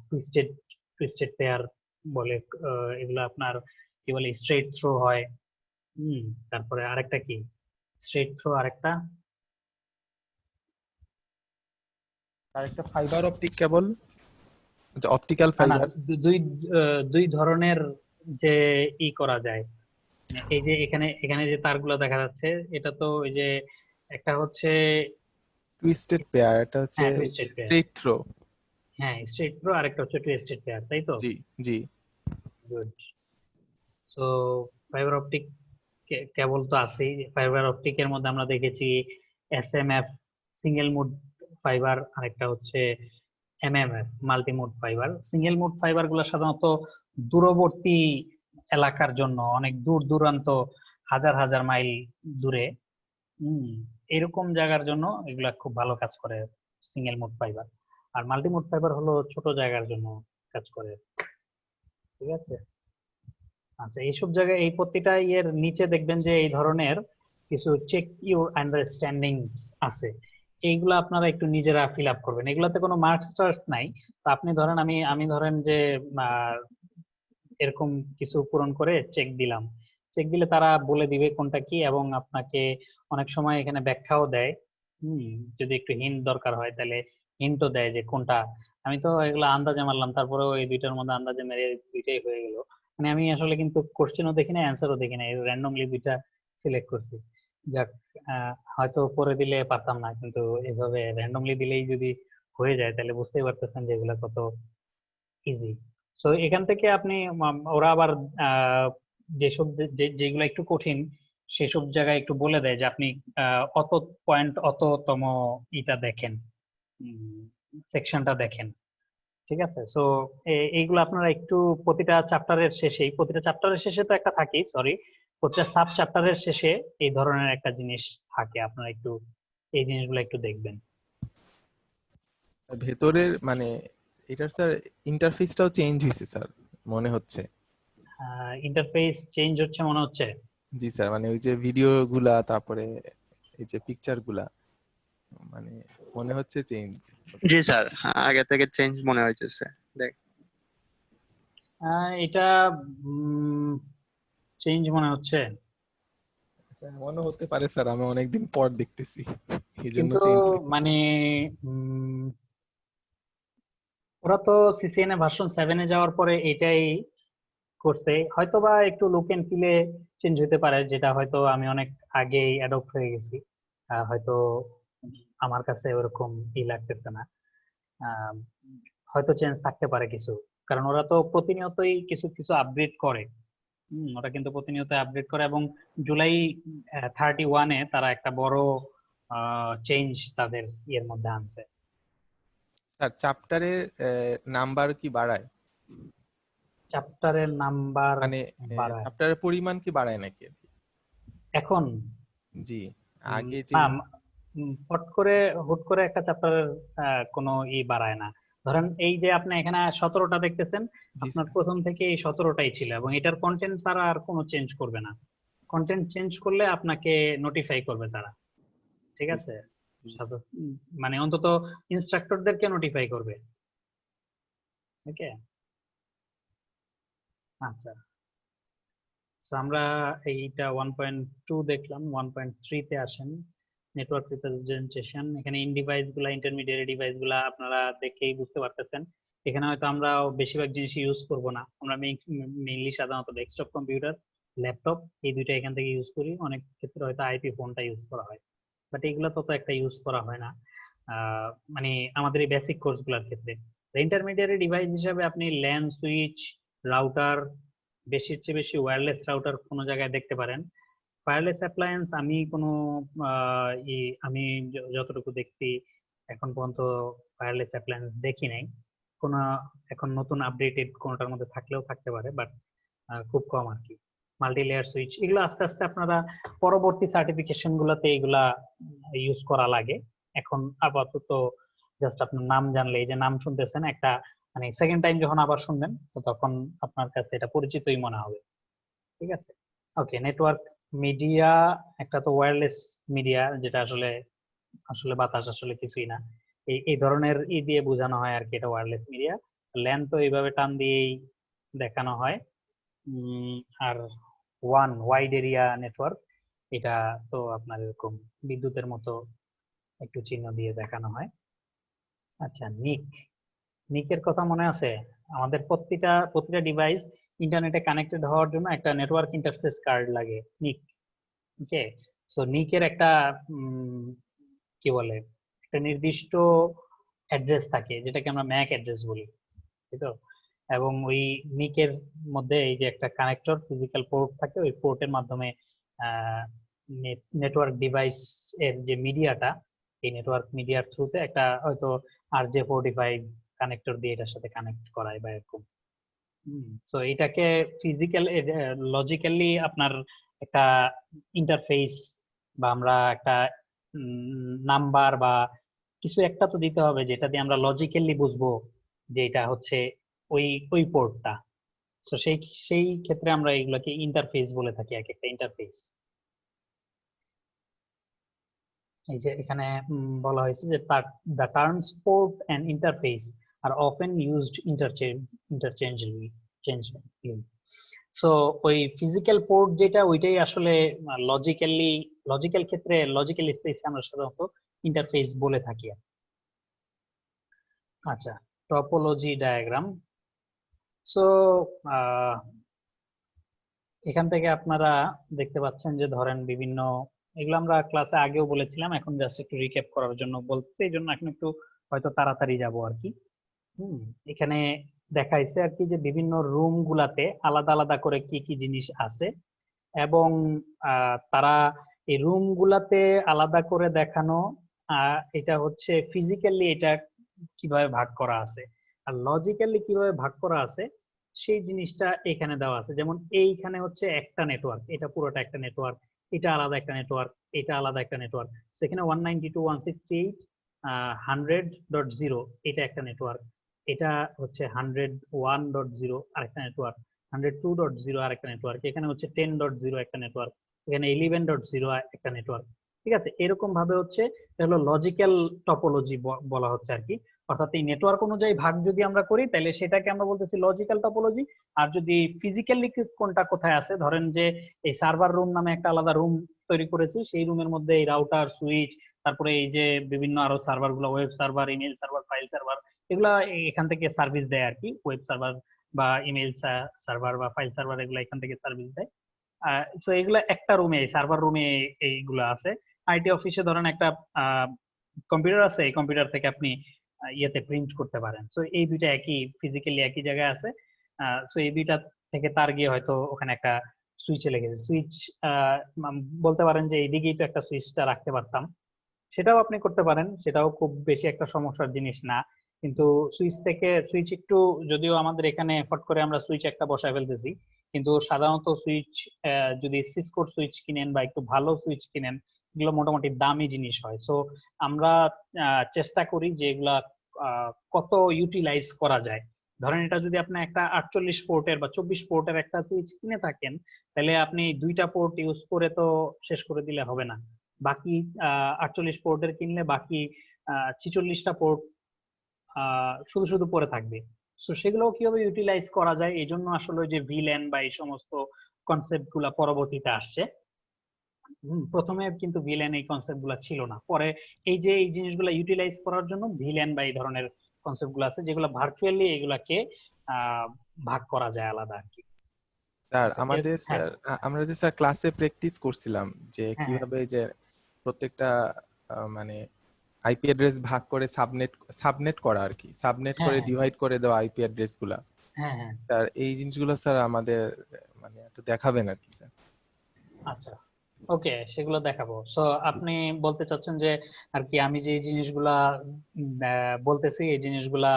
টুইস্টেড টুইস্টেড পেয়ার বলে, এগুলো আপনার কি বলে, স্ট্রেট থ্রো হয়। তারপরে আরেকটা কি, স্ট্রেট থ্রো, আরেকটা ফাইবার অপটিক কেবল, অপটিক্যাল না না, ফাইবার। দুই দুই ধরনের যে করা যায়। এই যে এখানে এখানে যে তারগুলো দেখা যাচ্ছে, এটা তো ওই যে একটা হচ্ছে টুইস্টেড পেয়ার, এটা হচ্ছে হ্যাঁ টুইস্টেড পেয়ার, স্ট্রেট থ্রো। হ্যাঁ স্ট্রেট থ্রো, আরেকটা হচ্ছে টুইস্টেড পেয়ার, তাই তো? জি জি। Good. So fibre optic cable তো আছেই। ফাইবার অপটিক এর মধ্যে আমরা দেখেছি এসএমএফ, সিঙ্গেল মোড ফাইবার, আরেকটা হচ্ছে MMF, multi mode fibre. Single mode fibre গুলো সাধারণত দূরবর্তী এলাকার জন্য, অনেক দূর দূরান্ত, হাজার হাজার মাইল দূরে, এরকম জায়গার জন্য এগুলা খুব ভালো কাজ করে সিঙ্গেল মোড ফাইবার। আর মাল্টি মোড ফাইবার হলো ছোট জায়গার জন্য কাজ করে। ঠিক আছে, আচ্ছা, এইসব জায়গায় এই প্রতিটা ইয়ের নিচে দেখবেন যে এই ধরনের কিছু চেক ইউর আন্ডারস্ট্যান্ডিং আছে। এইগুলো আপনারা একটু নিজেরা ফিল আপ করবেন, এগুলাতে কোনো মার্কস টার্কস নাই। তো আপনি ধরেন আমি ধরেন যে এরকম কিছু পূরণ করে চেক দিলাম, চেক দিলে তারা বলে দিবে কোনটা কি, এবং আপনাকে অনেক সময় এখানে ব্যাখ্যাও দেয়। যদি একটু হিন্ট দরকার হয় তাহলে হিন্টও দেয় যে কোনটা। আমি তো এগুলো আন্দাজে মারলাম, তারপরেও এই দুইটার মধ্যে আন্দাজে মেরে দুইটাই হয়ে গেল। মানে আমি আসলে কিন্তু কোশ্চেনও দেখি না, অ্যান্সারও দেখি না, র্যান্ডমলি দুইটা সিলেক্ট করছি। যাক, হয়তো পরে দিলে পারতাম না, কিন্তু এভাবে র্যান্ডমলি দিলেই যদি হয়ে যায় তাহলে বুঝতেই পারতেছেন যে এগুলা কত ইজি। সো এখান থেকে আপনি ওরা আবার যেসব যেগুলো একটু কঠিন সেসব জায়গায় একটু বলে দেয় যে আপনি অত পয়েন্ট অততম ইটা দেখেন, সেকশনটা দেখেন। ঠিক আছে, সো এইগুলো আপনারা একটু প্রতিটা চ্যাপ্টারের শেষে তো একটা থাকেই, সরি, প্রতিটা সাব চ্যাপ্টারের শেষে এই ধরনের একটা জিনিস থাকে, আপনারা একটু এই জিনিসগুলো একটু দেখবেন। ভেতরের মানে এটার স্যার ইন্টারফেসটাও চেঞ্জ হয়েছে স্যার মনে হচ্ছে। ইন্টারফেস চেঞ্জ হচ্ছে মনে হচ্ছে? জি স্যার, মানে ওই যে ভিডিও গুলা, তারপরে এই যে পিকচার গুলা, মানে মনে হচ্ছে চেঞ্জ। জি স্যার, আগে থেকে চেঞ্জ মনে হয়েছে স্যার। দেখ, এটা চেঞ্জ মনে হচ্ছে, স্যার মনে হতে পারে স্যার, আমি অনেকদিন পর দেখতেছি এই জন্য কিন্তু চেঞ্জ। মানে ওরা তো সিসিএনএ ভার্সন 7 এ যাওয়ার পরে এটাই করছে, হয়তোবা একটু লুক এন্ড ফিলে চেঞ্জ হতে পারে, যেটা হয়তো আমি অনেক আগেই অ্যাডপ্ট হয়ে গেছি, হয়তো আমার কাছে ওরকম লাগতেছে না। আহ, হয়তো চেঞ্জ থাকতে পারে কিছু, কারণ ওরা তো প্রতিনিয়তই কিছু কিছু আপডেট করে। ওটা কিন্তু প্রতিনিয়ত আপডেট করে, এবং জুলাই 31-এ তারা একটা বড় চেঞ্জ তাদের ইয়ের মধ্যে আনছে। স্যার চ্যাপ্টারের নাম্বার কি বাড়ায়, চ্যাপ্টারের নাম্বার মানে বাড়ায় চ্যাপ্টারের পরিমাণ কি বাড়ায় নাকি আর কি? এখন? জি, উম, আগে যে না, হুট করে একটা চ্যাপ্টারের কোনো বাড়ায় না। ধরেন এই যে আপনি এখানে 17টা দেখতেছেন, জি আপনার স্যার। প্রথম থেকে এই 17টাই ছিল, এবং এটার কন্টেন্ট তারা আর কোনো চেঞ্জ করবে না। কন্টেন্ট চেঞ্জ করলে আপনাকে নোটিফাই করবে তারা, ঠিক জি আছে? স্যার, জি স্যার। মানে অন্তত ইনস্ট্রাক্টরদেরকে নোটিফাই করবে। ওকে, আচ্ছা। So, আমরা এইটা 1.2 দেখলাম। 1.3 তে আসেন, নেটওয়ার্ক রিপ্রেজেন্টেশন। এখানে ইন ডিভাইস গুলা, ইন্টারমিডিয়েট ডিভাইস গুলা আপনারা দেখেই বুঝতে পারতেছেন। এখানে হয়তো আমরা বেশিরভাগ জিনিস ইউজ করব না, আমরা মেইনলি সাধারণত ডেস্কটপ কম্পিউটার, ল্যাপটপ, এই দুইটা এখান থেকে ইউজ করি। অনেক ক্ষেত্রে হয়তো আইপি ফোনটা ইউজ করা হয়, বাট এগুলো তত একটা ইউজ করা হয় না মানে আমাদের এই বেসিক কোর্স গুলোর ক্ষেত্রে। ইন্টারমিডিয়েট ডিভাইস হিসাবে আপনি ল্যান, সুইচ, রাউটার, বেশির চেয়ে বেশি ওয়্যারলেস রাউটার কোনো জায়গায় দেখতে পারেন। ওয়্যারলেস অ্যাপ্লায়েন্স আমি কোনো আমি যতটুকু দেখছি এখন পর্যন্ত ওয়্যারলেস অ্যাপ্লায়েন্স দেখি নাই। কোনো এখন নতুন আপডেটেড কোনোটার মধ্যে থাকলেও থাকতে পারে, বাট খুব কম আর কি। মাল্টি লেয়ার সুইচ এগুলো আস্তে আস্তে আপনারা পরবর্তী সার্টিফিকেশন গুলাতে এগুলা ইউজ করা লাগে। এখন আপাতত জাস্ট আপনার নাম জানলে, এই যে নাম শুনতেছেন, একটা মানে সেকেন্ড টাইম যখন আবার শুনবেন তো তখন আপনার কাছে এটা পরিচিতই মনে হবে, ঠিক আছে? ওকে, নেটওয়ার্ক মিডিয়া একটা তো ওয়্যারলেস মিডিয়া, যেটা আসলে আসলে বাতাস আসলে কিছুই না, এই ধরনের দিয়ে বোঝানো হয় আর কি, এটা ওয়্যারলেস মিডিয়া। ল্যান তো এইভাবে টান দিয়েই দেখানো হয়। আর ওয়াইড এরিয়া নেটওয়ার্ক, এটা তো আপনার এরকম বিদ্যুতের মতো একটু চিহ্ন দিয়ে দেখানো হয়। আচ্ছা, নিকের কথা মনে আছে? আমাদের প্রতিটা ডিভাইস ইন্টারনেটে কানেক্টেড হওয়ার জন্য একটা নেটওয়ার্ক ইন্টারফেস কার্ড লাগে, নিক। ওকে, সো নিকের একটা কি বলে, একটা নির্দিষ্ট অ্যাড্রেস থাকে, যেটাকে আমরা ম্যাক অ্যাড্রেস বলি, তাই তো? এবং ওই নিকের মধ্যে এই যে একটা কানেক্টর ফিজিক্যাল পোর্ট থাকে, ওই পোর্টের মাধ্যমে নেটওয়ার্ক ডিভাইস এর যে মিডিয়াটা, এই নেটওয়ার্ক মিডিয়ার থ্রুতে একটা হয়তো RJ45 কানেক্টর দিয়ে এটার সাথে কানেক্ট করায় বা এরকম। সো এটাকে ফিজিক্যাল লজিক্যালি আপনার একটা ইন্টারফেস বা আমরা একটা নাম্বার বা কিছু একটা তো দিতে হবে, যেটা দিয়ে আমরা লজিক্যালি বুঝবো যে এটা হচ্ছে ওই ওই পোর্টটা। তো সেই সেই ক্ষেত্রে আমরা এগুলোকে ইন্টারফেস বলে থাকি, এক একটা ইন্টারফেস। এই যে এখানে বলা হয়েছে যে the terms port and interface are often used interchangeably. So ওই ফিজিক্যাল পোর্ট যেটা, ওইটাই আসলে লজিক্যাল ক্ষেত্রে, লজিক্যাল স্পেসে আমরা সাধারণত ইন্টারফেস বলে থাকি। আচ্ছা, টপোলজি ডায়াগ্রাম। সো এখান থেকে আপনারা দেখতে পাচ্ছেন যে ধরেন বিভিন্ন, এগুলো আমরা ক্লাসে আগেও বলেছিলাম, এখন জাস্ট একটু রিক্যাপ করার জন্য বলছি, এই জন্য এখন একটু হয়তো তাড়াতাড়ি যাবো আর কি। এখানে দেখাইছে আর কি যে বিভিন্ন রুম গুলাতে আলাদা আলাদা করে কি কি জিনিস আছে, এবং তারা এই রুম গুলাতে আলাদা করে দেখানো, এটা হচ্ছে ফিজিক্যালি এটা কিভাবে ভাগ করা আছে, আর লজিক্যালি কিভাবে ভাগ করা আছে সেই জিনিসটা এখানে দেওয়া আছে। যেমন এইখানে হচ্ছে একটা নেটওয়ার্ক, এটা পুরোটা একটা নেটওয়ার্ক, এটা আলাদা একটা নেটওয়ার্ক, এটা আলাদা একটা নেটওয়ার্ক। সেখানে 192.168.100.0 এটা একটা নেটওয়ার্ক, এটা হচ্ছে 101.0 আরেকটা নেটওয়ার্ক, 102.0 আরেকটা নেটওয়ার্ক, এখানে হচ্ছে 10.0 একটা নেটওয়ার্ক, এখানে 11.0 একটা নেটওয়ার্ক। ঠিক আছে, এরকম ভাবে হচ্ছে হলো লজিক্যাল টপোলজি বলা হচ্ছে আর কি। অর্থাৎ এই নেটওয়ার্ক অনুযায়ী ভাগ যদি আমরা করি তাহলে সেটাকে আমরা বলতেছি লজিক্যাল টপোলজি। আর যদি ফিজিক্যালি কোনটা কোথায় আছে, ধরেন যে এই সার্ভার রুম নামে একটা আলাদা রুম তৈরি করেছি, সেই রুমের মধ্যে এই রাউটার, সুইচ, তারপরে এই যে বিভিন্ন আরো সার্ভার গুলো, web server, email server, file server, এগুলা এখান থেকে সার্ভিস দেয় আর কি। ওয়েব সার্ভার বা ইমেল সার্ভার বা ফাইল সার্ভার, এগুলো এখান থেকে সার্ভিস দেয়। সো এগুলা একটা রুমে, সার্ভার রুমে এইগুলো আছে। আইটি অফিসে ধরেন একটা কম্পিউটার আছে, এই কম্পিউটার থেকে আপনি ইয়েতে প্রিন্ট করতে পারেন। সো এই দুইটা একই ফিজিক্যালি একই জায়গায় আছে। সো এই দুইটা থেকে তার গিয়ে হয়তো ওখানে একটা সুইচে লেগেছে, সুইচ বলতে পারেন যে এইদিকেই তো একটা সুইচটা রাখতে পারতাম, সেটাও আপনি করতে পারেন, সেটাও খুব বেশি একটা সমস্যার জিনিস না। কিন্তু সুইচ একটু, যদিও আমাদের এখানে ফট করে আমরা সুইচ একটা বসায় ফেলতেছি, কিন্তু সাধারণত সুইচ যদি সিসকোর সুইচ কিনেন বা একটু ভালো সুইচ কিনেন, এগুলো মোটামুটি দামি জিনিস হয়। সো আমরা চেষ্টা করি যে এগুলা কত ইউটিলাইজ করা যায়। ধরেন এটা যদি আপনি একটা 48 পোর্টের বা 24 পোর্টের একটা সুইচ কিনে থাকেন, তাহলে আপনি 2টা পোর্ট ইউজ করে তো শেষ করে দিলে হবে না। বাকি 48 পোর্টের কিনলে বাকি 46টা পোর্ট শুধু শুধু পড়ে থাকবে। তো সেগুলো কিভাবে ইউটিলাইজ করা যায়, এই জন্য আসলে যে ভিল্যান বা এই সমস্ত কনসেপ্ট গুলা পরবর্তীতে আসছে। প্রথমে কিন্তু ভিলেন এই কনসেপ্ট গুলা ছিল না, পরে এই যে এই জিনিসগুলা ইউটিলাইজ করার জন্য ভিলেন বা এই ধরনের কনসেপ্ট গুলো আছে, যেগুলো ভার্চুয়ালি এগুলাকে ভাগ করা যায় আলাদা আর কি। স্যার আচ্ছা, আমাদের হ্যাঁ স্যার আমরা যে স্যার ক্লাসে প্র্যাকটিস করছিলাম যে হ্যাঁ হ্যাঁ কিভাবে যে প্রত্যেকটা মানে আইপি অ্যাড্রেস ভাগ করে সাবনেট করা আর কি, সাবনেট হ্যাঁ করে হ্যাঁ ডিভাইড করে দেওয়া আইপি অ্যাড্রেস গুলা। হ্যাঁ হ্যাঁ স্যার এই জিনিসগুলো স্যার আমাদের মানে একটু দেখাবেন আর কি স্যার। আচ্ছা, ওকে, সেগুলো দেখাবো। সো জি আপনি বলতে চাচ্ছেন যে আর কি আমি যে জিনিসগুলা বলতেছি, এই জিনিসগুলা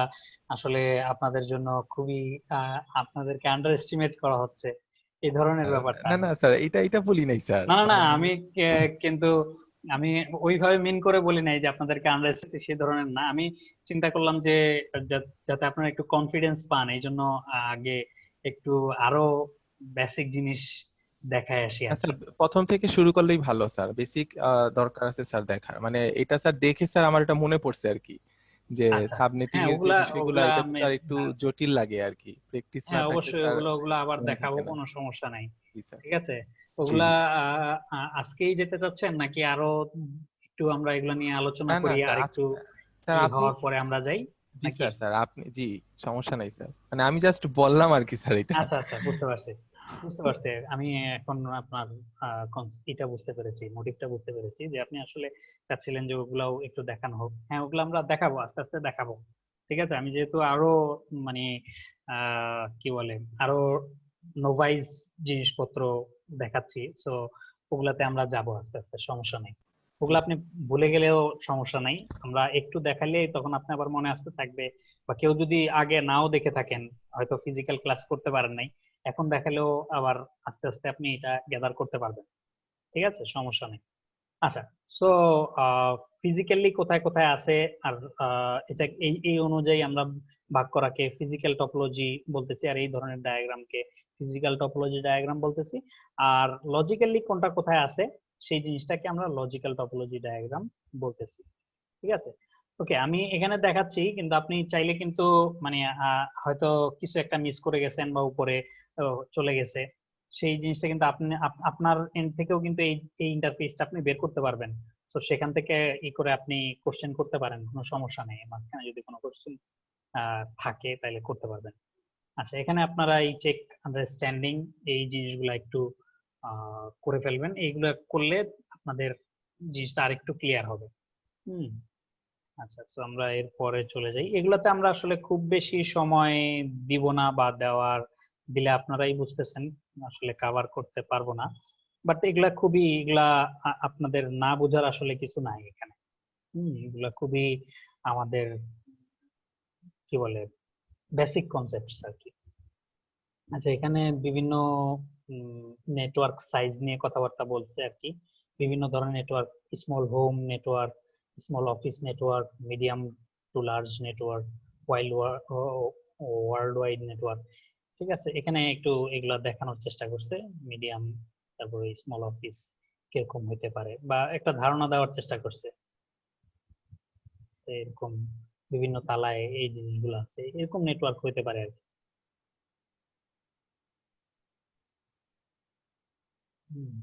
আসলে আপনাদের জন্য খুবই আপনাদেরকে আন্ডার এস্টিমেট করা হচ্ছে, এই ধরনের ব্যাপারটা? না না স্যার, এটা বলি নাই স্যার, না না না, মানে আমি কিন্তু আমি ওইভাবে মিন করে বলি নাই যে আপনাদেরকে আন্ডার এস্টিমেট, সেই ধরনের না। আমি চিন্তা করলাম যে যাতে আপনারা একটু কনফিডেন্স পান, এই জন্য আগে একটু আরো বেসিক জিনিস দেখায় আসি আর স্যার কি। প্রথম থেকে শুরু করলেই ভালো স্যার, বেসিক দরকার আছে স্যার দেখার, মানে এটা স্যার দেখে স্যার আমার এটা মনে পড়ছে আর কি, যে আচ্ছা, সাবনেটিং হ্যাঁ, এর যে ওগুলা বিষয়গুলো ওগুলা এটা তো আমি, স্যার একটু হ্যাঁ জটিল লাগে আর কি, প্র্যাকটিস না হ্যাঁ, থাকলে অবশ্যই স্যার ওগুলা আবার মনে দেখাবো, থাকে না। কোনো সমস্যা নাই। জি স্যার। ঠিক আছে, জি ওগুলা জি। আজকেই যেতে চাচ্ছেন নাকি আরো একটু আমরা এগুলা নিয়ে আলোচনা না না করি, আর স্যার একটু স্যার ই আপনি, হওয়ার পরে আমরা যাই জি নাকি? স্যার স্যার আপনি, জি সমস্যা নাই স্যার, মানে আমি জাস্ট বললাম আর কি স্যার এটা। আচ্ছা আচ্ছা, বুঝতে পারছি বুঝতে পারছি। আমি এখন আপনার এটা বুঝতে পেরেছি, মোটিভটা বুঝতে পেরেছি, যে আপনি আসলে চাচ্ছিলেন যে ওগুলাও একটু দেখানো হোক। হ্যাঁ, ওগুলো আমরা দেখাবো, আস্তে আস্তে দেখাবো। ঠিক আছে, আমি যেহেতু আরো মানে কি বলে, আরো নোভাইজ জিনিসপত্র দেখাচ্ছি, সো ওগুলাতে আমরা যাব আস্তে আস্তে, সমস্যা নেই। জি ওগুলো আপনি স্যার। ভুলে গেলেও সমস্যা নাই, আমরা একটু দেখালে তখন আপনি আবার মনে আসতে থাকবে। বা কেউ যদি আগে নাও দেখে থাকেন, হয়তো ফিজিক্যাল ক্লাস করতে পারেন নাই, এখন দেখালেও আবার আস্তে আস্তে আপনি এটা গ্যাদার করতে পারবেন। ঠিক আছে, সমস্যা নেই। আচ্ছা, সো ফিজিক্যালি কোথায় কোথায় আছে, আর এটা এই এই অনুযায়ী আমরা ভাগ করাকে ফিজিক্যাল টপোলজি বলতেছি, আর এই ধরনের ডায়াগ্রামকে ফিজিক্যাল টপোলজি ডায়াগ্রাম বলতেছি। আর লজিক্যালি কোনটা কোথায় আছে, সেই জিনিসটাকে আমরা লজিক্যাল টপোলজি ডায়াগ্রাম বলতেছি। ঠিক আছে, ওকে, আমি এখানে দেখাচ্ছি, কিন্তু আপনি চাইলে কিন্তু মানে হয়তো কিছু একটা মিস করে গেছেন বা উপরে চলে গেছে, সেই জিনিসটা কিন্তু আপনি আপনার এন্ড থেকেও কিন্তু এই ইন্টারফেসটা আপনি বের করতে পারবেন। তো সেখান থেকে ই করে আপনি কোশ্চেন করতে পারেন, কোনো সমস্যা নেই, মাঝখানে যদি কোনো কোশ্চেন থাকে তাহলে করতে পারবেন। আচ্ছা, এখানে আপনারা এই চেক আন্ডারস্ট্যান্ডিং এই জিনিসগুলো একটু করে ফেলবেন, এইগুলো করলে আপনাদের জিনিসটা আরেকটু ক্লিয়ার হবে। হুম, আচ্ছা, তো আমরা এর পরে চলে যাই। এগুলাতে আমরা আসলে খুব বেশি সময় দিব না, বা দিলে আপনারাই বুঝতেছেন, আসলে কভার করতে পারবো না। বাট এগুলা আপনাদের না বোঝার আসলে কিছু নাই এখানে। এগুলা খুবই আমাদের কি বলে বেসিক কনসেপ্টস আর কি। আচ্ছা, এখানে বিভিন্ন নেটওয়ার্ক সাইজ নিয়ে কথাবার্তা বলছে আর কি। বিভিন্ন ধরনের network, small home network, small office network, medium to large network, world wide network. ঠিক আছে, এখানে একটু এগুলা দেখানোর চেষ্টা করছে, মিডিয়াম, তারপরে স্মল অফিস কিরকম হতে পারে, বা একটা ধারণা দেওয়ার চেষ্টা করছে। এরকম বিভিন্ন তালায় এই জিনিসগুলো আছে, এরকম নেটওয়ার্ক হতে পারে আর কি।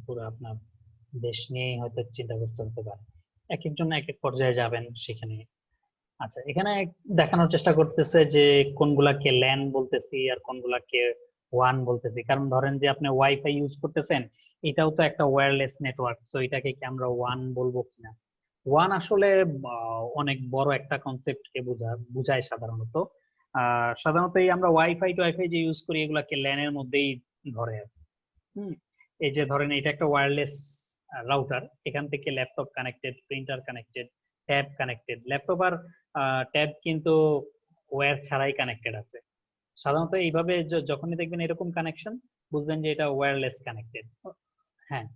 পুরো আপনার দেশ নিয়েই হয়তো চিন্তা করতে হতে পারে, এক একজন এক এক পর্যায়ে যাবেন সেখানে। আচ্ছা, এখানে দেখানোর চেষ্টা করতেছে যে কোনগুলাকে ল্যান বলতেছি আর কোনগুলাকে ওয়ান বলতেছি। কারণ ধরেন যে আপনি ওয়াইফাই ইউজ করতেছেন, এটাও তো একটা ওয়্যারলেস নেটওয়ার্ক, তো এটাকে কি আমরা ওয়ান বলবো কিনা? ওয়ান আসলে অনেক বড় একটা কনসেপ্টকে বুঝায় সাধারণত। সাধারণত এই আমরা ওয়াইফাই যে ইউজ করি এগুলাকে ল্যান এর মধ্যেই ধরে। এই যে ধরেন এটা একটা ওয়্যারলেস রাউটার, এখান থেকে laptop connected, printer connected, tab connected. Laptop আর ট্যাব কিন্তু ওয়্যার ছাড়াই কানেক্টেড আছে। সাধারণত এইভাবে যখনই দেখবেন এরকম কানেকশন, বুঝবেন যে এটা ওয়্যারলেস কানেক্টেড। হ্যাঁ,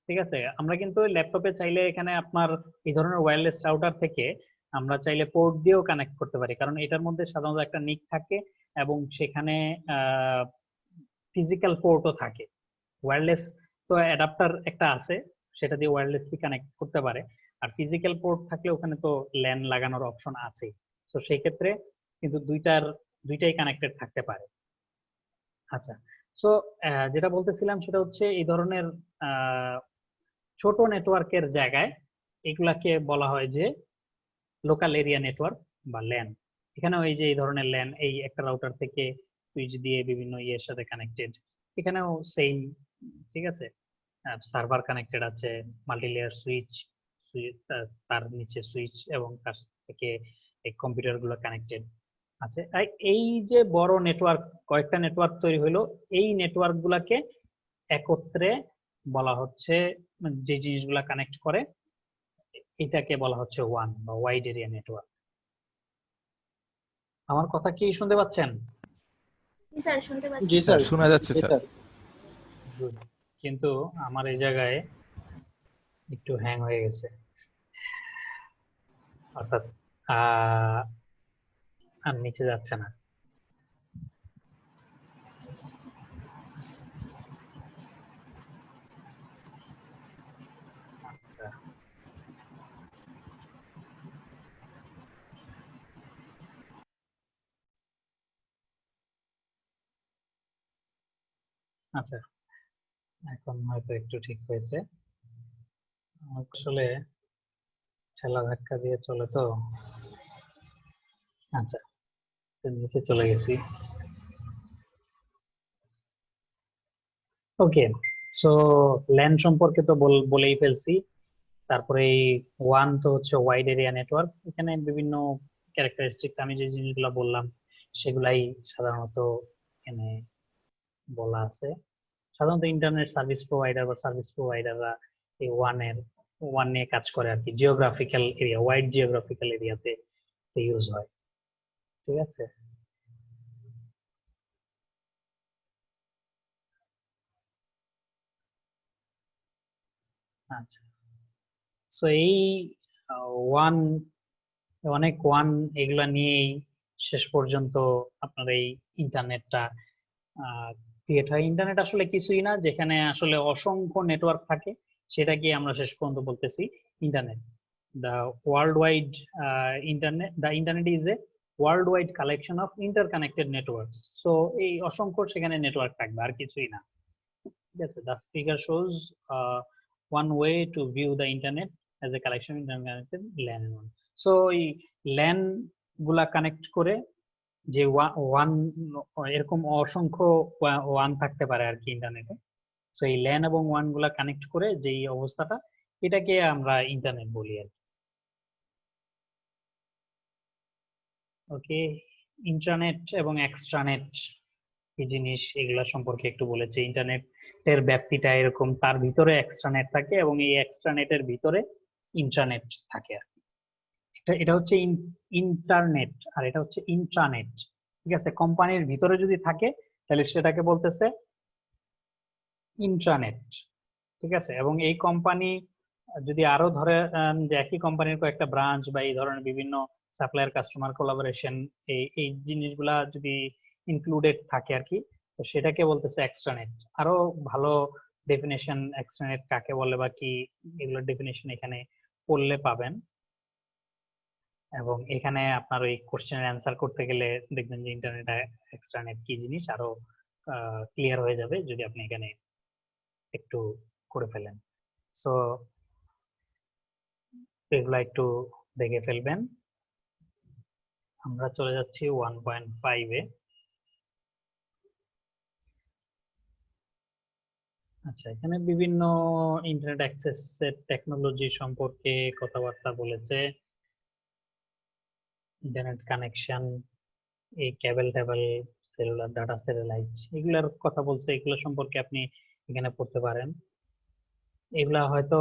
ঠিক আছে। আমরা কিন্তু ল্যাপটপে চাইলে এখানে আপনার এই ধরনের ওয়্যারলেস রাউটার থেকে আমরা চাইলে পোর্ট দিয়েও কানেক্ট করতে পারি, কারণ এটার মধ্যে সাধারণত একটা নিক থাকে এবং সেখানে ফিজিক্যাল পোর্টও থাকে। ওয়্যারলেস তো অ্যাডাপ্টার একটা আছে, সেটা দিয়ে ওয়্যারলেসলি কানেক্ট করতে পারে, আর ফিজিক্যাল পোর্ট থাকলে ওখানে তো ল্যান লাগানোর অপশন আছে। তো সেই ক্ষেত্রে কিন্তু দুইটাই কানেক্টেড থাকতে পারে। আচ্ছা, সো যেটা বলতেছিলাম সেটা হচ্ছে এই ধরনের ছোট নেটওয়ার্কের জায়গায় এগুলাকে বলা হয় যে লোকাল এরিয়া নেটওয়ার্ক বা ল্যান। এখানেও এই যে এই ধরনের ল্যান, এই একটা রাউটার থেকে সুইচ দিয়ে বিভিন্ন ইয়ের সাথে কানেক্টেড, এখানেও সেম, ঠিক আছে। সার্ভার কানেক্টেড আছে, মাল্টিলেয়ার সুইচ, তার নিচে সুইচ এবং তার থেকে এই কম্পিউটার গুলো কানেক্টেড আছে। এই যে বড় নেটওয়ার্ক, কয়েকটা নেটওয়ার্ক তৈরি হলো, এই নেটওয়ার্ক গুলাকে একত্রে বলা হচ্ছে, যে জিনিসগুলা কানেক্ট করে এটাকে বলা হচ্ছে ওয়ান বা ওয়াইড এরিয়া নেটওয়ার্ক। আমার কথা কি শুনতে পাচ্ছেন? জি স্যার, শুনতে পাচ্ছি। জি স্যার স্যার, শোনা যাচ্ছে জি স্যার। স্যার। Good. কিন্তু আমার এই জায়গায় একটু হ্যাং হয়ে গেছে, অর্থাৎ আর নিচে যাচ্ছে না। আচ্ছা, আচ্ছা, এখন হয়তো একটু ঠিক হয়েছে। আসলে ঠেলা ধাক্কা দিয়ে চলে তো। আচ্ছা, তো নিচে চলে গেছি। ওকে, সো ল্যান সম্পর্কে তো বলেই ফেলছি। তারপরে এই ওয়ান তো হচ্ছে ওয়াইড এরিয়া নেটওয়ার্ক। এখানে বিভিন্ন ক্যারেক্টারিস্টিক্স আমি যে জিনিসগুলো বললাম সেগুলাই সাধারণত এখানে বলা আছে। সাধারণত ইন্টারনেট সার্ভিস প্রোভাইডার বা সার্ভিস প্রোভাইডাররা এই ওয়ান নিয়ে কাজ করে আর কি, জিওগ্রাফিক্যাল এরিয়া, ওয়াইড জিওগ্রাফিক্যাল এরিয়াতে ইউজ হয়। ঠিক আছে। আচ্ছা, সো এই ওয়ান, অনেক ওয়ান, এগুলা নিয়েই শেষ পর্যন্ত আপনার এই ইন্টারনেটটা ক্রিয়েট হয়। ইন্টারনেট আসলে কিছুই না, যেখানে আসলে অসংখ্য নেটওয়ার্ক থাকে সেটাকে আমরা শেষ পর্যন্ত বলতেছি internet. The world wide internet is a world wide collection of interconnected network. So এই অসংখ্য সেখানে নেটওয়ার্ক থাকবে, আর কিছুই না। ঠিক আছে। The figure shows one way to view the internet as a collection of interconnected LAN. So এই ল্যান গুলা কানেক্ট করে যে ওয়ান, এরকম অসংখ্য ওয়ান থাকতে পারে আর কি ইন্টারনেটে। সো এই ল্যান এবং ওয়ান গুলা কানেক্ট করে যে অবস্থাটা, এটাকে আমরা ইন্টারনেট বলি আর কি। ওকে, ইন্টারনেট এবং এক্সট্রানেট কি জিনিস এগুলা সম্পর্কে একটু বলেছে। ইন্টারনেটের ব্যাপ্তিটা এরকম, তার ভিতরে এক্সট্রানেট থাকে এবং এই এক্সট্রানেটের ভিতরে ইন্টারনেট থাকে আর কি। এটা হচ্ছে ইন্টারনেট আর এটা হচ্ছে ইন্ট্রানেট। ঠিক আছে, কোম্পানির ভিতরে যদি থাকে তাহলে সেটাকে বলতেছে ইন্ট্রানেট। ঠিক আছে, এবং এই কোম্পানি যদি আরো ধরে যে একই কোম্পানির কয়েকটা ব্রাঞ্চ বা এই ধরনের বিভিন্ন সাপ্লায়ার কাস্টমার কোলাবোরেশন, এই জিনিসগুলা যদি ইনক্লুডেড থাকে আর কি, তো সেটাকে বলতেছে এক্সট্রানেট। আরো ভালো ডেফিনেশন এক্সট্রানেট কাকে বলে বা কি, এগুলোর ডেফিনেশন এখানে পড়লে পাবেন। এবং এখানে আপনার ওই কোশ্চেনের অ্যান্সার করতে গেলে দেখবেন যে ইন্টারনেট এক্সট্রানেট কি জিনিস আরো ক্লিয়ার হয়ে যাবে যদি আপনি এখানে একটু করে ফেলেন। সো এগুলা একটু দেখে ফেলবেন। আমরা চলে যাচ্ছি 1.5-এ। আচ্ছা, এখানে বিভিন্ন ইন্টারনেট অ্যাক্সেস টেকনোলজি সম্পর্কে কথাবার্তা বলেছে। ইন্টারনেট কানেকশন, এই কেবল টেবল, সেলুলার ডাটা, স্যাটেলাইট, এগুলার কথা বলছে, এগুলো সম্পর্কে আপনি এখানে পড়তে পারেন। এগুলা হয়তো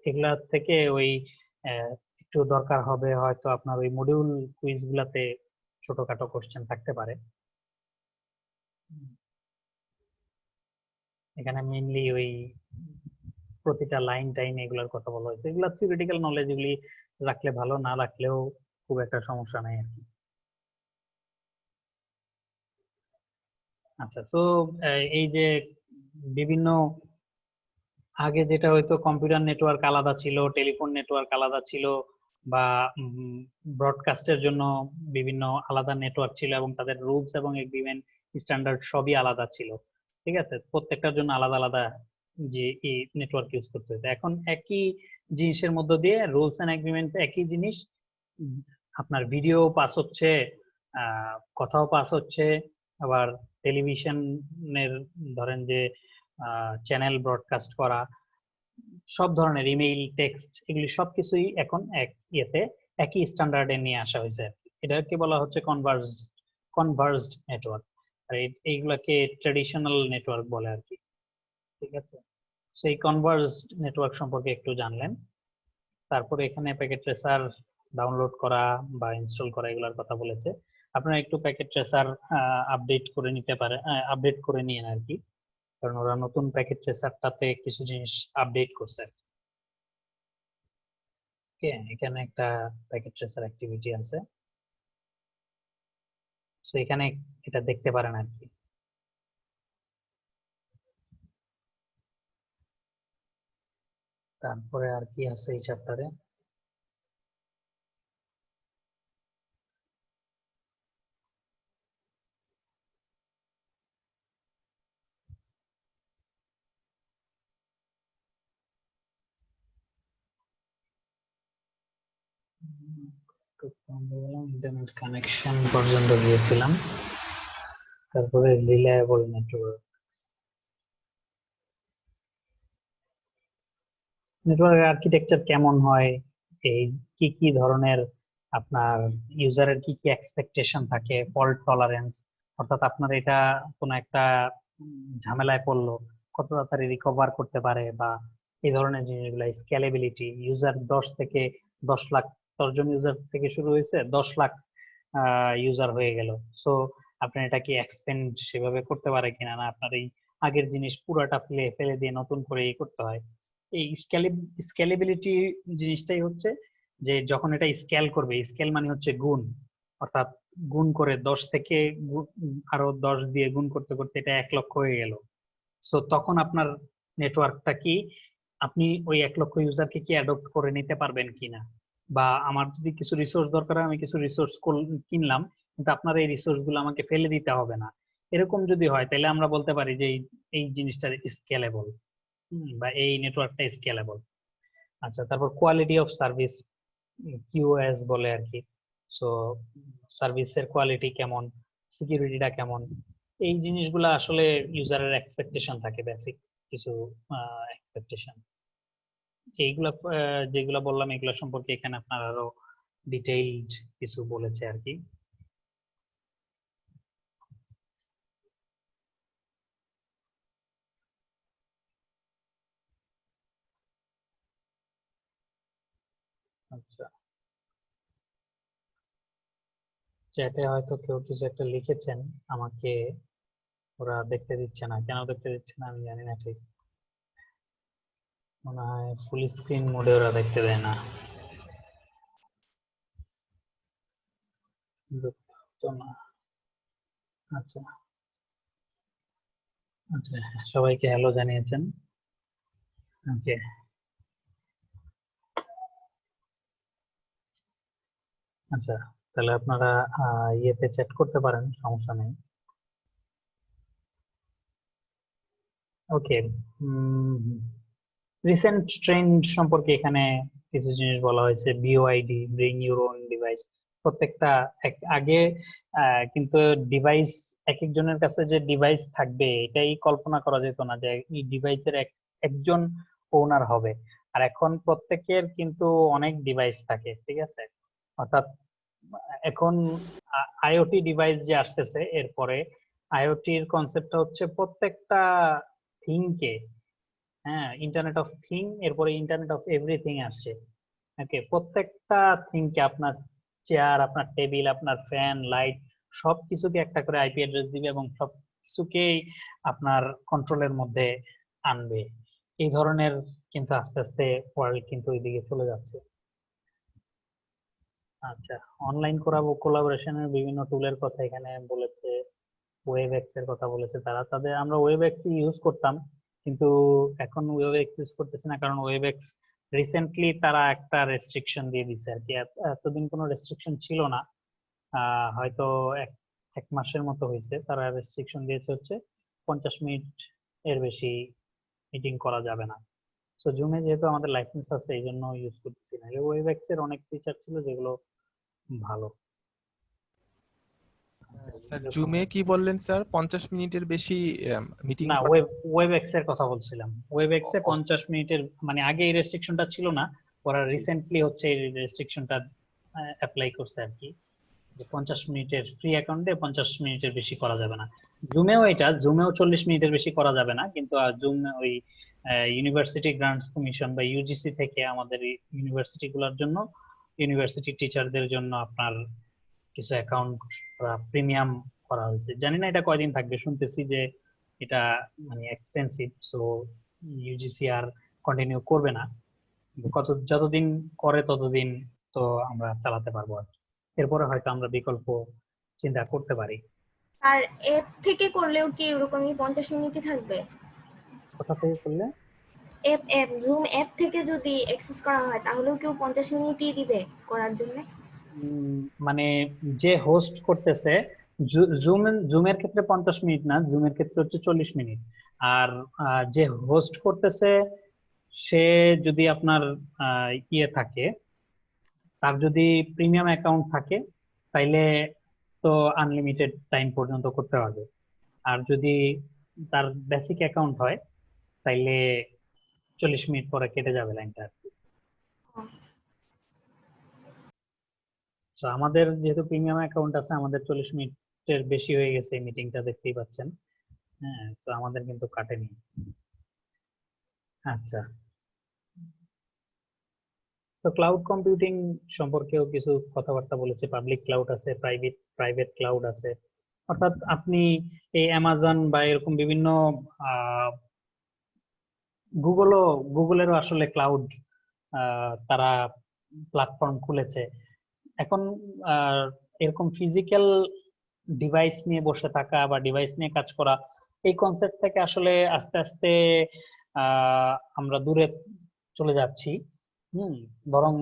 এগুলা থেকে ওই একটু দরকার হবে হয়তো আপনার ওই মডিউল কুইজ গুলাতে ছোটখাটো কোশ্চেন থাকতে পারে। এখানে মেইনলি ওই প্রতিটা লাইন টাইন এগুলার কথা বলা হয়েছে। এগুলা থিওরিটিক্যাল নলেজ, এগুলি রাখলে ভালো, না রাখলেও খুব একটা সমস্যা নাই আর কি। আচ্ছা, তো এই যে বিভিন্ন আগে যেটা হয়তো কম্পিউটার নেটওয়ার্ক আলাদা ছিল, টেলিফোন নেটওয়ার্ক আলাদা ছিল, বা ব্রডকাস্টের জন্য বিভিন্ন আলাদা নেটওয়ার্ক ছিল এবং তাদের রুলস এবং এগ্রিমেন্ট স্ট্যান্ডার্ড সবই আলাদা ছিল, ঠিক আছে? প্রত্যেকটার জন্য আলাদা আলাদা যে এই নেটওয়ার্ক ইউজ করতে হতো। এখন একই জিনিসের মধ্য দিয়ে রুলস এন্ড এগ্রিমেন্ট একই জিনিস, আপনার ভিডিও পাস হচ্ছে, কথাও পাস হচ্ছে, আবার টেলিভিশনের ধরেন যে চ্যানেল ব্রডকাস্ট করা, সব ধরনের ইমেইল, টেক্সট, এগুলি সবকিছুই এখন এক ইয়েতে একই স্ট্যান্ডার্ডে নিয়ে আসা হয়েছে। এটাকে বলা হচ্ছে কনভার্জড নেটওয়ার্ক, আর এইগুলাকে ট্রেডিশনাল নেটওয়ার্ক বলে আর কি, ঠিক আছে? সেই কনভার্জড নেটওয়ার্ক সম্পর্কে একটু জানলেন। তারপরে এখানে প্যাকেট ট্রেসার ডাউনলোড করা বা ইনস্টল করা এগুলোর কথা বলেছে। আপনারা একটু প্যাকেট ট্রেসার আপডেট করে নিতে পারেন, আপডেট করে নিন আর কি, কারণ ওরা নতুন প্যাকেট ট্রেসারটাতে কিছু জিনিস আপডেট করছে। ওকে, এখানে একটা প্যাকেট ট্রেসার অ্যাক্টিভিটি আছে, তো এখানে এটা দেখতে পারেন আর কি। তারপরে আর কি আছে এই চ্যাপ্টারে? ইন্টারনেট কানেকশন পর্যন্ত গিয়েছিলাম, তারপরে রিলায়েবল নেটওয়ার্ক। নেটওয়ার্ক আর্কিটেকচার কেমন হয়, এই কি কি ধরনের আপনার ইউজারের কি কি এক্সপেকটেশন থাকে, ফল্ট টলারেন্স, অর্থাৎ আপনার এটা কোনো একটা ঝামেলায় পড়লো কত তাড়াতাড়ি রিকভার করতে পারে, বা এই ধরনের জিনিসগুলো, স্কেলেবিলিটি, ইউজার 10 লাখ 10 জন ইউজার থেকে শুরু হয়েছে, 10 লাখ ইউজার হয়ে গেল, সো আপনি এটা কি এক্সপেন্ড সেভাবে করতে পারে কিনা, না আপনার এই আগের জিনিস পুরাটা ফেলে ফেলে দিয়ে নতুন করে করতে হয়। এই স্কেলেবিলিটি জিনিসটাই হচ্ছে যে যখন এটা স্কেল করবে, স্কেল মানে হচ্ছে গুণ, অর্থাৎ গুণ করে 10 থেকে আরো 10 দিয়ে গুণ করতে করতে এটা 1 লক্ষ হয়ে গেল, সো তখন আপনার নেটওয়ার্কটা কি, আপনি ওই 1 লক্ষ ইউজারকে কি অ্যাডপ্ট করে নিতে পারবেন কিনা, বা আমার যদি কিছু রিসোর্স দরকার হয়, আমি কিছু রিসোর্স কিনলাম, কিন্তু আপনার এই রিসোর্স গুলো আমাকে ফেলে দিতে হবে না, এরকম যদি হয় তাহলে আমরা বলতে পারি যে এই জিনিসটা স্কেলেবল, বা এই নেটওয়ার্কটা স্কেলেবল। আচ্ছা, তারপর কোয়ালিটি অফ সার্ভিস, কিউএস বলে আর কি, সো সার্ভিসের কোয়ালিটি কেমন, সিকিউরিটিটা কেমন, এই জিনিসগুলো আসলে ইউজারের এক্সপেকটেশন থাকে, বেসিক কিছু এক্সপেকটেশন। এইগুলা যেগুলা বললাম এগুলা সম্পর্কে এখানে আপনার আরো ডিটেইলড কিছু বলেছে আর কি। আচ্ছা, চ্যাটে হয়তো কেউ কিছু একটা লিখেছেন, আমাকে ওরা দেখতে দিচ্ছে না, কেন দেখতে দিচ্ছে না আমি জানি না ঠিক, মনে হয় ফুল স্ক্রিন মোডে ওরা দেখতে দেয় না, তো না। আচ্ছা আচ্ছা, সবাইকে হ্যালো জানিয়েছেন, ওকে। আচ্ছা, তাহলে আপনারা ইয়েতে চ্যাট করতে পারেন, সমস্যা নেই। ওকে, রিসেন্ট ট্রেন্ড সম্পর্কে এখানে কিছু জিনিস বলা হয়েছে। BYD, bring your own device, প্রত্যেকটা আগে কিন্তু ডিভাইস, এক একজনের কাছে যে ডিভাইস থাকবে এটাই কল্পনা করা যেত না, যে এই ডিভাইসের একজন ওনার হবে, আর এখন প্রত্যেকের কিন্তু অনেক ডিভাইস থাকে, ঠিক আছে? অর্থাৎ এখন আইওটি ডিভাইস যে আসতেছে এরপরে আইওটির কনসেপ্টটা হচ্ছে প্রত্যেকটা থিংকে, হ্যাঁ, ইন্টারনেট অফ থিং এরপরে ইন্টারনেট অফ এভরিথিং আসছে। ওকে, প্রত্যেকটা থিংকে আপনার চেয়ার, আপনার টেবিল, আপনার ফ্যান, লাইট সবকিছুকে একটা করে আইপি অ্যাড্রেস দিবে এবং সবকিছুকেই আপনার কন্ট্রোলের মধ্যে আনবে। এই ধরনের কিন্তু আস্তে আস্তে ওয়ার্ল্ড কিন্তু ওইদিকে চলে যাচ্ছে। আচ্ছা, অনলাইন কোলাবোরেশনের বিভিন্ন টুলের কথা এখানে বলেছে, ওয়েবএক্স এর কথা বলেছে তারা। আমরা ওয়েবএক্স ইউজ করতাম, কিন্তু এখন ওয়েবএক্স ইউজ করতেছি না, কারণ ওয়েবএক্স রিসেন্টলি তারা একটা রেস্ট্রিকশন দিয়ে দিচ্ছে আর কি। এতদিন কোনো রেস্ট্রিকশন ছিল না, হয়তো এক মাসের মতো হয়েছে। তারা রেস্ট্রিকশন দিয়েছে হচ্ছে 50 মিনিট এর বেশি মিটিং করা যাবে না। তো জুমে যেহেতু আমাদের লাইসেন্স আছে এই জন্য ইউজ করতেছি না। ওয়েবএক্স এর অনেক ফিচার ছিল যেগুলো ভালো। স্যার জুমে কি বললেন স্যার, 50 মিনিটের বেশি মিটিং? না, ওয়েবএক্স এর কথা বলছিলাম। ওয়েবএক্স এ 50 মিনিটের, মানে আগে এই রেস্ট্রিকশনটা ছিল না, ওরা রিসেন্টলি হচ্ছে এই রেস্ট্রিকশনটা অ্যাপ্লাই করছে আর কি। 50 মিনিটের ফ্রি অ্যাকাউন্টে 50 মিনিটের বেশি করা যাবে না। জুমেও 40 মিনিটের বেশি করা যাবে না, কিন্তু জুম ওই ইউনিভার্সিটি গ্রান্টস কমিশন বা ইউজিসি থেকে আমাদের ইউনিভার্সিটি গুলোর জন্য, ইউনিভার্সিটি টিচারদের জন্য আপনার কিছু অ্যাকাউন্ট প্রিমিয়াম করা হয়েছে। জানি না এটা কয়দিন থাকবে, শুনতেছি যে এটা মানে এক্সপেন্সিভ, সো ইউজিসি আর কন্টিনিউ করবে না। যতদিন করে ততদিন তো আমরা চালাতে পারবো আর কি। এরপরে হয়তো আমরা বিকল্প চিন্তা করতে পারি। আর অ্যাপ থেকে করলেও কি এরকমই 50 মিনিটই থাকবে? কোথা থেকে করলে? অ্যাপ জুম অ্যাপ থেকে যদি অ্যাক্সেস করা হয় তাহলেও কেউ 50 মিনিটই দিবে করার জন্য? মানে যে হোস্ট করতেছে, জুমের ক্ষেত্রে 50 মিনিট না, জুমের ক্ষেত্রে হচ্ছে 40 মিনিট। আর যে হোস্ট করতেছে সে যদি আপনার ইয়ে থাকে, তার যদি প্রিমিয়াম অ্যাকাউন্ট থাকে তাইলে তো আনলিমিটেড টাইম পর্যন্ত করতে পারবে। আর যদি তার বেসিক অ্যাকাউন্ট হয় তাইলে 40 মিনিট পরে কেটে যাবে লাইনটা আর কি। তো আমাদের যেহেতু প্রিমিয়াম অ্যাকাউন্ট আছে, আমাদের 40 মিনিটের বেশি হয়ে গেছে এই মিটিংটা, দেখতেই পাচ্ছেন। হ্যাঁ, তো আমাদের কিন্তু কাটেনি। আচ্ছা, তো ক্লাউড কম্পিউটিং সম্পর্কেও কিছু কথাবার্তা বলেছে। পাবলিক ক্লাউড আছে, প্রাইভেট ক্লাউড আছে। অর্থাৎ আপনি এই অ্যামাজন বা এরকম বিভিন্ন গুগলেরও আসলে ক্লাউড তারা প্ল্যাটফর্ম খুলেছে এখন। এরকম ফিজিক্যাল ডিভাইস নিয়ে বসে থাকা বা ডিভাইস নিয়ে কাজ করা, এই কনসেপ্ট থেকে আসলে আস্তে আস্তে আমরা দূরে চলে যাচ্ছি। বরং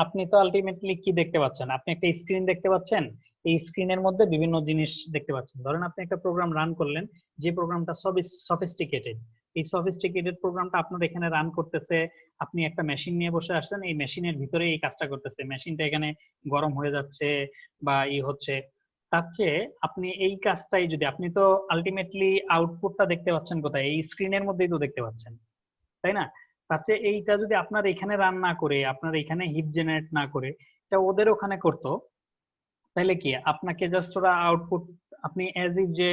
আপনি তো আলটিমেটলি কি দেখতে পাচ্ছেন? আপনি একটা স্ক্রিন দেখতে পাচ্ছেন, এই স্ক্রিনের মধ্যে বিভিন্ন জিনিস দেখতে পাচ্ছেন। ধরেন আপনি একটা প্রোগ্রাম রান করলেন, যে প্রোগ্রামটা সফিস্টিকেটেড, এই সফিস্টিকেটেড প্রোগ্রামটা আপনার এখানে রান করতেছে। আপনি একটা মেশিন নিয়ে বসে আসছেন, এই মেশিনের ভিতরে এই কাজটা করতেছে, মেশিনটা এখানে গরম হয়ে যাচ্ছে বা হচ্ছে। তার চেয়ে আপনি এই কাজটাই যদি, আপনি তো আলটিমেটলি আউটপুটটা দেখতে পাচ্ছেন কোথায়? এই স্ক্রিনের মধ্যেই তো দেখতে পাচ্ছেন, তাই না? তার চেয়ে এইটা যদি আপনার এখানে রান না করে, আপনার এখানে হিট জেনারেট না করে এটা ওদের ওখানে করতো, তাহলে কি আপনাকে জাস্ট ওরা আউটপুট, আপনি অ্যাজ ইফ যে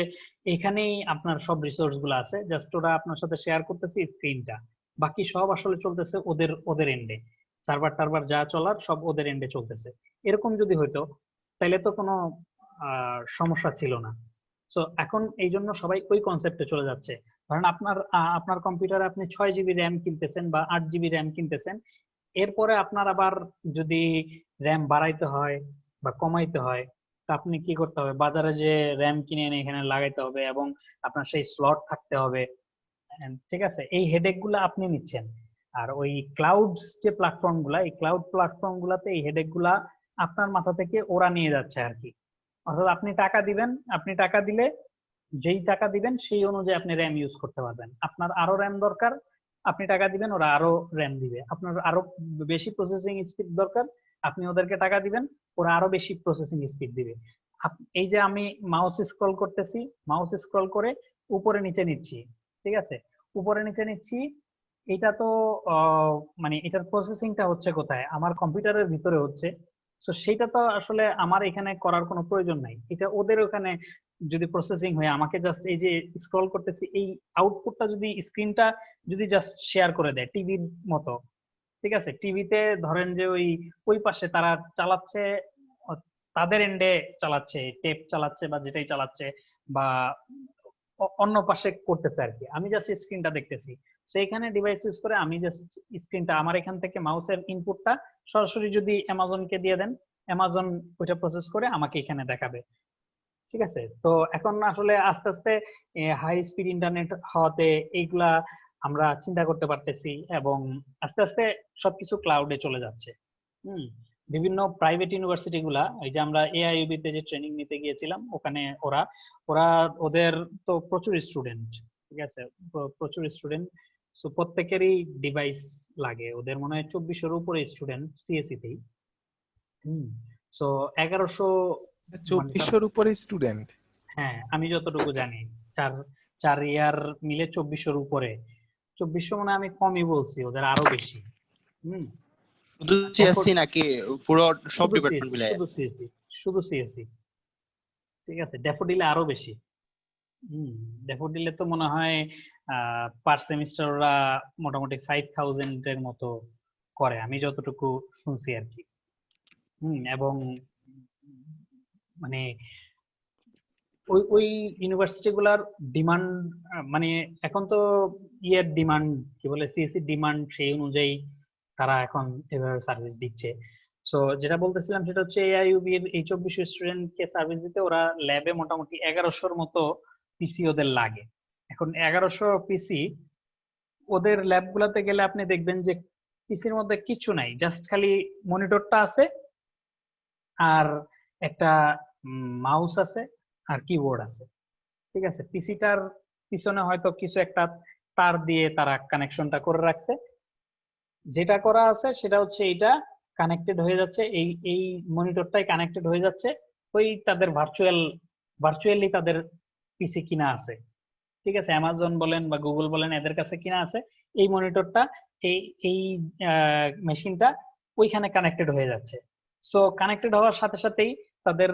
এখানেই আপনার সব রিসোর্স গুলো আছে, জাস্ট ওরা আপনার সাথে শেয়ার করতেছে স্ক্রিনটা, বাকি সব আসলে চলতেছে ওদের এন্ডে, সার্ভার টার্ভার যা চলার সব ওদের এন্ডে চলতেছে। এরকম যদি হইতো তাহলে তো কোনো সমস্যা ছিল না। তো এখন এই জন্য সবাই ওই কনসেপ্টে চলে যাচ্ছে। ধরেন আপনার কম্পিউটারে আপনি 6 জিবি র্যাম কিনতেছেন বা 8 জিবি র্যাম কিনতেছেন, এরপরে আপনার আবার যদি র্যাম বাড়াইতে হয় বা কমাইতে হয়, তা আপনি কি করতে হবে? বাজারে যে র্যাম কিনে এনে এখানে লাগাইতে হবে এবং আপনার সেই স্লট থাকতে হবে। ঠিক আছে, এই হেডেক গুলা আপনি নিচ্ছেন। আর ওই ক্লাউড যে প্ল্যাটফর্ম গুলা, এই ক্লাউড প্ল্যাটফর্ম গুলাতে এই হেডেক গুলা আপনার মাথা থেকে ওরা নিয়ে যাচ্ছে আর কি। অর্থাৎ আপনি টাকা দিবেন, আপনি টাকা দিলে যেই টাকা দিবেন সেই অনুযায়ী আপনি র্যাম ইউজ করতে পারবেন। আপনার আরো র্যাম দরকার, আপনি টাকা দিবেন, ওরা আরো র্যাম দিবে। আপনার আরো বেশি প্রসেসিং স্পিড দরকার, আপনি ওদেরকে টাকা দিবেন, ওরা আরো বেশি প্রসেসিং স্পিড দিবে। এই যে আমি মাউস স্ক্রল করতেছি, মাউস স্ক্রল করে উপরে নিচে নিচ্ছি, ঠিক আছে, উপরে নিচে নিচ্ছি, এটা তো মানে এটার প্রসেসিংটা হচ্ছে কোথায়? আমার কম্পিউটারের ভিতরে হচ্ছে। সো সেটা তো আসলে আমার এখানে করার কোনো প্রয়োজন নাই, এটা ওদের ওখানে যদি প্রসেসিং হয়ে আমাকে জাস্ট এই যে স্ক্রল করতেছি এই আউটপুটটা যদি স্ক্রিনটা যদি জাস্ট শেয়ার করে দেয় টিভির মতো, ঠিক আছে, টিভিতে ধরেন যে ওই ওই পাশে তারা চালাচ্ছে, তাদের এন্ডে চালাচ্ছে, টেপ চালাচ্ছে বা যেটাই চালাচ্ছে, বা অন্য পাশে করতেছে আর কি, আমি জাস্ট স্ক্রিনটা দেখতেছি। সেইখানে ডিভাইস ইউজ করে আমি জাস্ট স্ক্রিনটা আমার এখান থেকে মাউসের ইনপুটটা সরাসরি যদি অ্যামাজনকে দিয়ে দেন, অ্যামাজন ওইটা প্রসেস করে আমাকে এখানে দেখাবে। ঠিক আছে, তো এখন আসলে আস্তে আস্তে হাই স্পিড ইন্টারনেট হওয়াতে এইগুলা আমরা চিন্তা করতে পারতেছি, এবং আস্তে আস্তে সবকিছু ক্লাউডে চলে যাচ্ছে। হুম, বিভিন্ন প্রাইভেট ইউনিভার্সিটি গুলা, এই যে আমরা এআইইউবি তে যে ট্রেনিং নিতে গিয়েছিলাম ওখানে ওরা ওরা ওদের তো প্রচুর স্টুডেন্ট, ঠিক আছে, প্রচুর স্টুডেন্ট, সো প্রত্যেকেরই ডিভাইস লাগে, ওদের মনে হয় 2400-এর উপরে স্টুডেন্ট সিএসসি তেই। সো 1100, মানে 2400-র উপরে স্টুডেন্ট? হ্যাঁ আমি যতটুকু জানি চার চার ইয়ার মিলে 2400-এর উপরে। 2400 মানে আমি কমই বলছি, ওদের আরো বেশি। শুধু সিএসসি নাকি পুরো সব শুধু ডিপার্টমেন্ট সিএসসি, মিলে? শুধু সিএসসি, শুধু সিএসসি, ঠিক আছে। ড্যাফোডিলে আরো বেশি। ড্যাফোডিলে তো মনে হয় পার সেমিস্টার ওরা মোটামুটি 5000 এর মতো করে, আমি যতটুকু শুনছি আর কি। এবং মানে ওই ওই ইউনিভার্সিটি গুলার ডিমান্ড, মানে এখন তো ইয়ের ডিমান্ড কি বলে, সিএসসি ডিমান্ড, সেই অনুযায়ী তারা এখন এভাবে সার্ভিস দিচ্ছে। সো যেটা বলতেছিলাম সেটা হচ্ছে এআইইউবি এর এই 2400 স্টুডেন্টকে সার্ভিস দিতে ওরা ল্যাবে মোটামুটি 1100-র মতো পিসি ওদের লাগে। এখন 1100 পিসি ওদের ল্যাব গুলাতে গেলে আপনি দেখবেন যে পিসির মধ্যে কিছু নাই, জাস্ট খালি মনিটরটা আছে আর একটা মাউস আছে আর কিবোর্ড আছে, ঠিক আছে। পিসিটার পিছনে হয়তো কিছু একটা তার দিয়ে তারা কানেকশনটা করে রাখছে, যেটা করা আছে সেটা হচ্ছে এইটা কানেক্টেড হয়ে যাচ্ছে, এই এই মনিটরটাই কানেক্টেড হয়ে যাচ্ছে ওই তাদের ভার্চুয়ালি তাদের পিসি কিনা আছে, ঠিক আছে, অ্যামাজন বলেন বা গুগল বলেন এদের কাছে কিনা আছে এই মনিটরটা, এই এই মেশিনটা ওইখানে কানেক্টেড হয়ে যাচ্ছে। সো কানেক্টেড হওয়ার সাথে সাথেই তাদের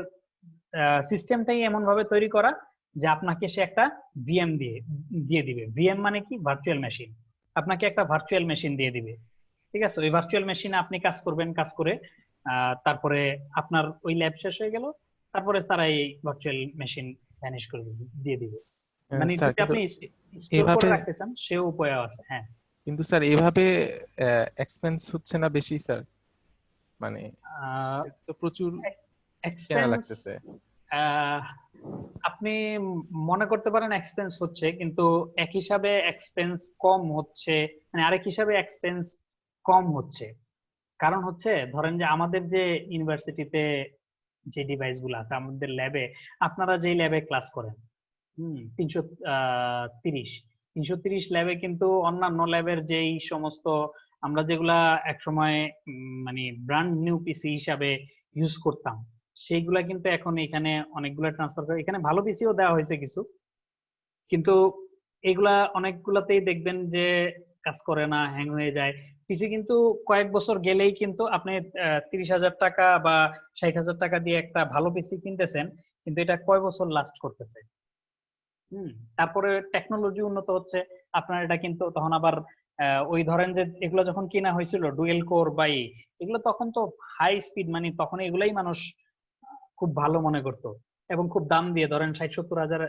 সিস্টেমটাই এমন ভাবে তৈরি করা যে আপনাকে সে একটা ভিএম দিয়ে দিবে। ভিএম মানে কি? Virtual machine. আপনাকে একটা ভার্চুয়াল মেশিন দিয়ে দিবে, ঠিক আছে। ওই ভার্চুয়াল মেশিনে আপনি কাজ করবেন, কাজ করে তারপরে আপনার ওই ল্যাব শেষ হয়ে গেল, তারপরে তারা এই ভার্চুয়াল মেশিন ভ্যানিশ করে দিয়ে দিবে। মানে স্যার যদি আপনি স্টোর করে এভাবে, রাখতে চান সেও উপায় আছে। হ্যাঁ কিন্তু স্যার এভাবে এক্সপেন্স হচ্ছে না বেশি স্যার? মানে তো প্রচুর কেনা এক্সপেন্স লাগতেছে। আপনি মনে করতে পারেন এক্সপেন্স হচ্ছে, কিন্তু এক হিসাবে এক্সপেন্স কম হচ্ছে, মানে আরেক হিসাবে এক্সপেন্স কম হচ্ছে। কারণ হচ্ছে ধরেন যে আমাদের যে ইউনিভার্সিটিতে যে ডিভাইস গুলো আছে আমাদের ল্যাবে, আপনারা যেই ল্যাবে ক্লাস করেন 330 ল্যাবে, কিন্তু অন্যান্য ল্যাবের যেই সমস্ত আমরা যেগুলা একসময় মানে ব্র্যান্ড নিউ পিসি হিসাবে ইউজ করতাম সেইগুলা কিন্তু এখন এখানে অনেকগুলা ট্রান্সফার করে, এখানে ভালো পিসিও দেওয়া হয়েছে কিছু, কিন্তু এগুলা অনেকগুলাতেই দেখবেন যে কাজ করে না, হ্যাং হয়ে যায় পিসি। কিন্তু কয়েক বছর গেলেই কিন্তু আপনি 30,000 টাকা বা 60,000 টাকা দিয়ে একটা ভালো পিসি কিনতেছেন, কিন্তু এটা কয় বছর লাস্ট করতেছে। তারপরে টেকনোলজি উন্নত হচ্ছে, আপনার এটা কিন্তু তখন আবার ওই ধরেন যে এগুলো যখন কিনা হয়েছিল ডুয়েল কোর বা এগুলো তখন তো হাই স্পিড, মানে তখন এগুলাই মানুষ খুব ভালো মনে করতো এবং খুব দাম দিয়ে ধরেন 60-70 হাজার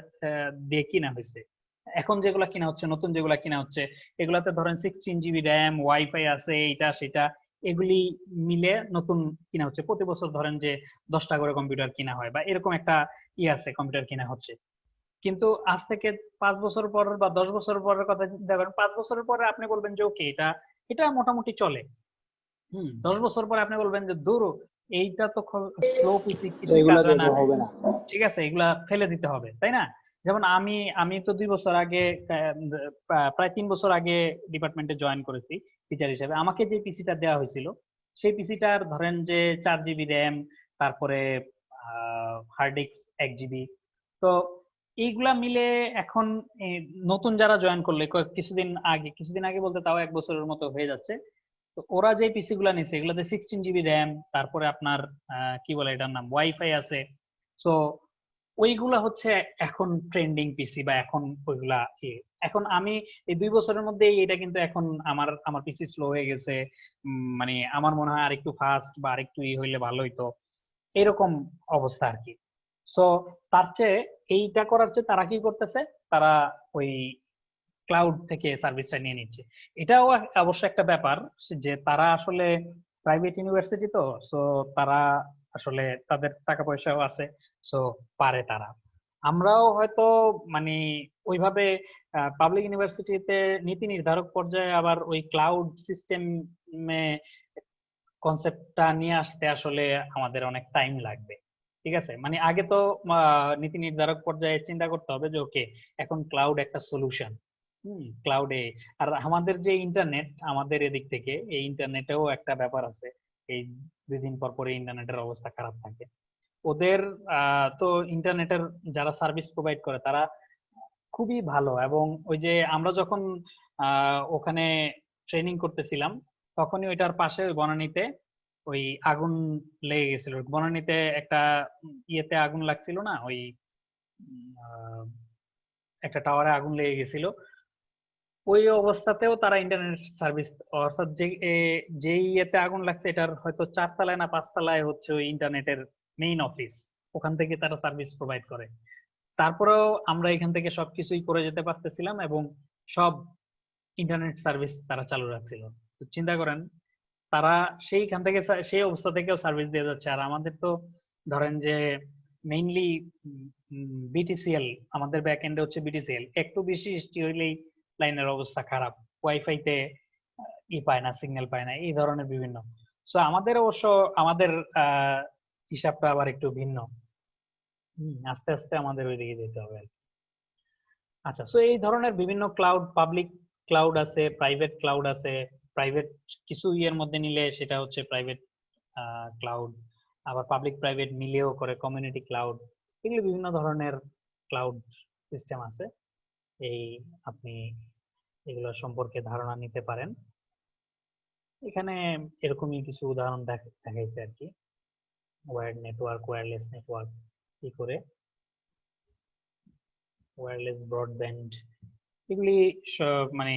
দিয়ে কিনা হয়েছে। এখন যেগুলা কিনা হচ্ছে, নতুন যেগুলা কিনা হচ্ছে, এগুলাতে ধরেন 16 জিবি র্যাম, ওয়াইফাই আছে, এইটা সেটা, এগুলি মিলে নতুন কিনা হচ্ছে। প্রতি বছর ধরেন যে 10টা করে কম্পিউটার কিনা হয় বা এরকম একটা আছে, কম্পিউটার কিনা হচ্ছে। কিন্তু আজ থেকে 5 বছর পর বা 10 বছর পরের কথা চিন্তা করেন, 5 বছরের পরে আপনি বলবেন যে ওকে এটা এটা মোটামুটি চলে। 10 বছর পরে আপনি বলবেন যে দূর, এইটা তো স্লো পিসি, কিছু কাজ হয় না, ঠিক আছে, এগুলা ফেলে দিতে হবে, তাই না? যেমন আমি তো 2 বছর আগে, প্রায় 3 বছর আগে ডিপার্টমেন্টে জয়েন করেছি টিচার হিসেবে। আমাকে যে পিসিটা দেওয়া হয়েছিল সেই পিসিটার ধরেন যে 4 জিবি র্যাম, তারপরে হার্ড ডিস্ক 1 জিবি। তো এইগুলা মিলে এখন নতুন যারা জয়েন করলে কিছুদিন আগে বলতে তাও 1 বছরের মতো হয়ে যাচ্ছে, তো তো ওরা যে পিসি গুলা নিছে এগুলাতে 16 GB র্যাম, তারপরে আপনার কি বলে এটার নাম, ওয়াইফাই আছে। সো ওইগুলা হচ্ছে এখন ট্রেন্ডিং পিসি, বা এখন ওইগুলা এখন আমি এই 2 বছরের মধ্যে এটা কিন্তু এখন আমার পিসি স্লো হয়ে গেছে, মানে আমার মনে হয় আরেকটু ফাস্ট বা আরেকটু হইলে ভালো হইতো, এরকম অবস্থা আর কি। সো তার চেয়ে এইটা করার চেয়ে তারা কি করতেছে, তারা ওই ক্লাউড থেকে সার্ভিসটা নিয়ে নিচ্ছে। এটাও অবশ্য একটা ব্যাপার যে তারা আসলে প্রাইভেট ইউনিভার্সিটি, তো সো তারা আসলে তাদের টাকা পয়সাও আছে, সো পারে তারা। আমরাও হয়তো মানে ওইভাবে পাবলিক ইউনিভার্সিটিতে নীতি নির্ধারক পর্যায়ে আবার ওই ক্লাউড সিস্টেমে কনসেপ্টটা নিয়ে আসতে আসলে আমাদের অনেক টাইম লাগবে। ঠিক আছে, মানে আগে তো নীতি নির্ধারক পর্যায়ে চিন্তা করতে হবে যে ওকে এখন ক্লাউড একটা সলিউশন, ক্লাউডে। আর আমাদের যে ইন্টারনেট, আমাদের এদিক থেকে এই ইন্টারনেটেও একটা ব্যাপার আছে, এই 2 দিন পর পরে ইন্টারনেটের অবস্থা খারাপ থাকে ওদের। তো ইন্টারনেটের যারা সার্ভিস প্রোভাইড করে তারা খুবই ভালো। এবং ওই যে আমরা যখন ওখানে ট্রেনিং করতেছিলাম তখনই ওইটার পাশে ওই বনানীতে ওই আগুন লেগে গেছিল। বনানীতে একটা ইয়েতে আগুন লাগছিল না, ওই একটা টাওয়ারে আগুন লেগে গেছিল। ওই অবস্থাতেও তারা ইন্টারনেট সার্ভিস, অর্থাৎ যে ইয়েতে আগুন লাগছে এটার হয়তো 4 তলায় না 5 তলায় হচ্ছে ওই ইন্টারনেটের মেইন অফিস, ওখান থেকে তারা সার্ভিস প্রোভাইড করে। তারপরেও আমরা এখান থেকে সবকিছুই করে যেতে পারতেছিলাম এবং সব ইন্টারনেট সার্ভিস তারা চালু রাখছিল। তো চিন্তা করেন তারা সেইখান থেকে সেই অবস্থা থেকেও সার্ভিস দিয়ে যাচ্ছে। আর আমাদের তো ধরেন যে মেইনলি বিটিসিএল, আমাদের ব্যাক এন্ডে হচ্ছে বিটিসিএল, একটু বেশি বৃষ্টি হইলেই লাইনের অবস্থা খারাপ, ওয়াইফাইতে পায় না, সিগন্যাল পায় না, এই ধরনের বিভিন্ন। সো আমাদের অবশ্য আমাদের হিসাবটা আবার একটু ভিন্ন। আস্তে আস্তে আমাদের ওইদিকে যেতে হবে। আচ্ছা, সো এই ধরনের বিভিন্ন ক্লাউড, পাবলিক ক্লাউড আছে, প্রাইভেট ক্লাউড আছে। প্রাইভেট কিছু ইয়ের মধ্যে নিলে সেটা হচ্ছে প্রাইভেট ক্লাউড, আবার পাবলিক প্রাইভেট মিলিয়েও করে কমিউনিটি ক্লাউড। এগুলো বিভিন্ন ধরনের ক্লাউড সিস্টেম আছে। এই আপনি এগুলো সম্পর্কে ধারণা নিতে পারেন। এখানে এরকমই কিছু উদাহরণ দেখাইছে আর কি, ওয়্যার্ড নেটওয়ার্ক, ওয়্যারলেস নেটওয়ার্ক, কি করে ওয়্যারলেস ব্রডব্যান্ড, এগুলি মানে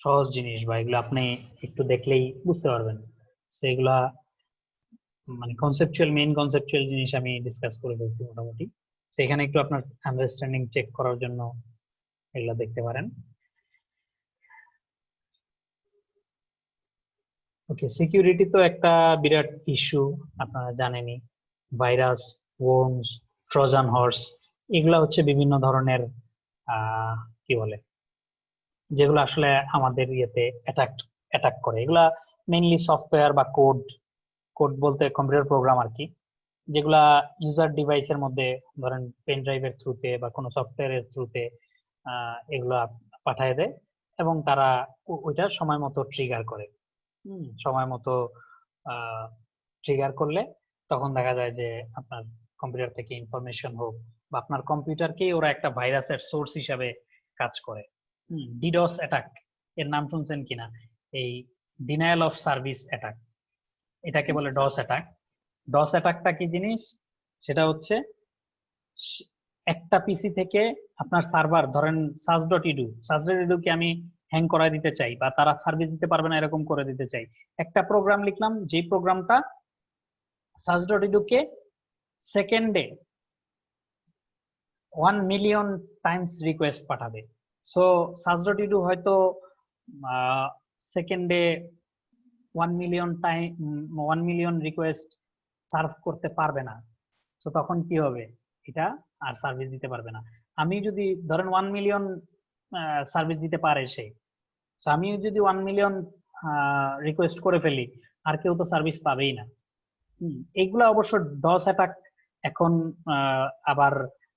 সহজ জিনিস, বা এগুলো আপনি একটু দেখলেই বুঝতে পারবেন। সেগুলা মানে মেইন কনসেপচুয়াল জিনিস আমি ডিসকাস করে ফেলছি মোটামুটি। সেখানে একটু আপনার আন্ডারস্ট্যান্ডিং চেক করার জন্য এগুলা দেখতে পারেন। ওকে, সিকিউরিটি তো একটা বিরাট ইস্যু, আপনারা জানেনই। ভাইরাস, ওয়র্মস, ট্রোজান হর্স, এগুলা হচ্ছে বিভিন্ন ধরনের কি বলে, যেগুলো আসলে আমাদের ইয়েতে অ্যাটাক করে। এগুলা মেইনলি সফটওয়্যার বা কোড বলতে কম্পিউটার প্রোগ্রাম আর কি, যেগুলা ইউজার ডিভাইসের মধ্যে ধরেন পেন ড্রাইভের থ্রুতে বা কোনো সফটওয়্যারের থ্রুতে এগুলা পাঠায় দেয় এবং তারা ওইটা সময় মতো ট্রিগার করে। সময় মতো ট্রিগার করলে তখন দেখা যায় যে আপনার কম্পিউটার থেকে ইনফরমেশন হোক, বা আপনার কম্পিউটারকেই ওরা একটা ভাইরাসের সোর্স হিসাবে কাজ করে। ডিডস অ্যাটাক, এর নাম শুনছেন কিনা? এই ডিনায়াল অফ সার্ভিস অ্যাটাক, এটাকে বলে ডস অ্যাটাক। ডস অ্যাটাকটা কি জিনিস? সেটা হচ্ছে একটা পিসি থেকে আপনার সার্ভার, ধরেন সাজ.edu কে আমি হ্যাং করাই দিতে চাই, বা তারা সার্ভিস দিতে পারবে না এরকম করে দিতে চাই। একটা প্রোগ্রাম লিখলাম, যে প্রোগ্রামটা সাজ.edu কে সেকেন্ডে 1 মিলিয়ন টাইমস রিকোয়েস্ট পাঠাবে। সো সাজ.edu হয়তো সেকেন্ডে 1 মিলিয়ন রিকোয়েস্ট সার্ভ করতে পারবে না। তো তখন কি হবে? এটা আর সার্ভিস দিতে পারবে না। আমি যদি ধরেন 1 মিলিয়ন সার্ভিস দিতে পারে সে, আমি যদি 1 মিলিয়ন রিকোয়েস্ট করে ফেলি, আর কেউ তো সার্ভিস পাবেই না। এইগুলা অবশ্য ডস অ্যাটাক এখন আবার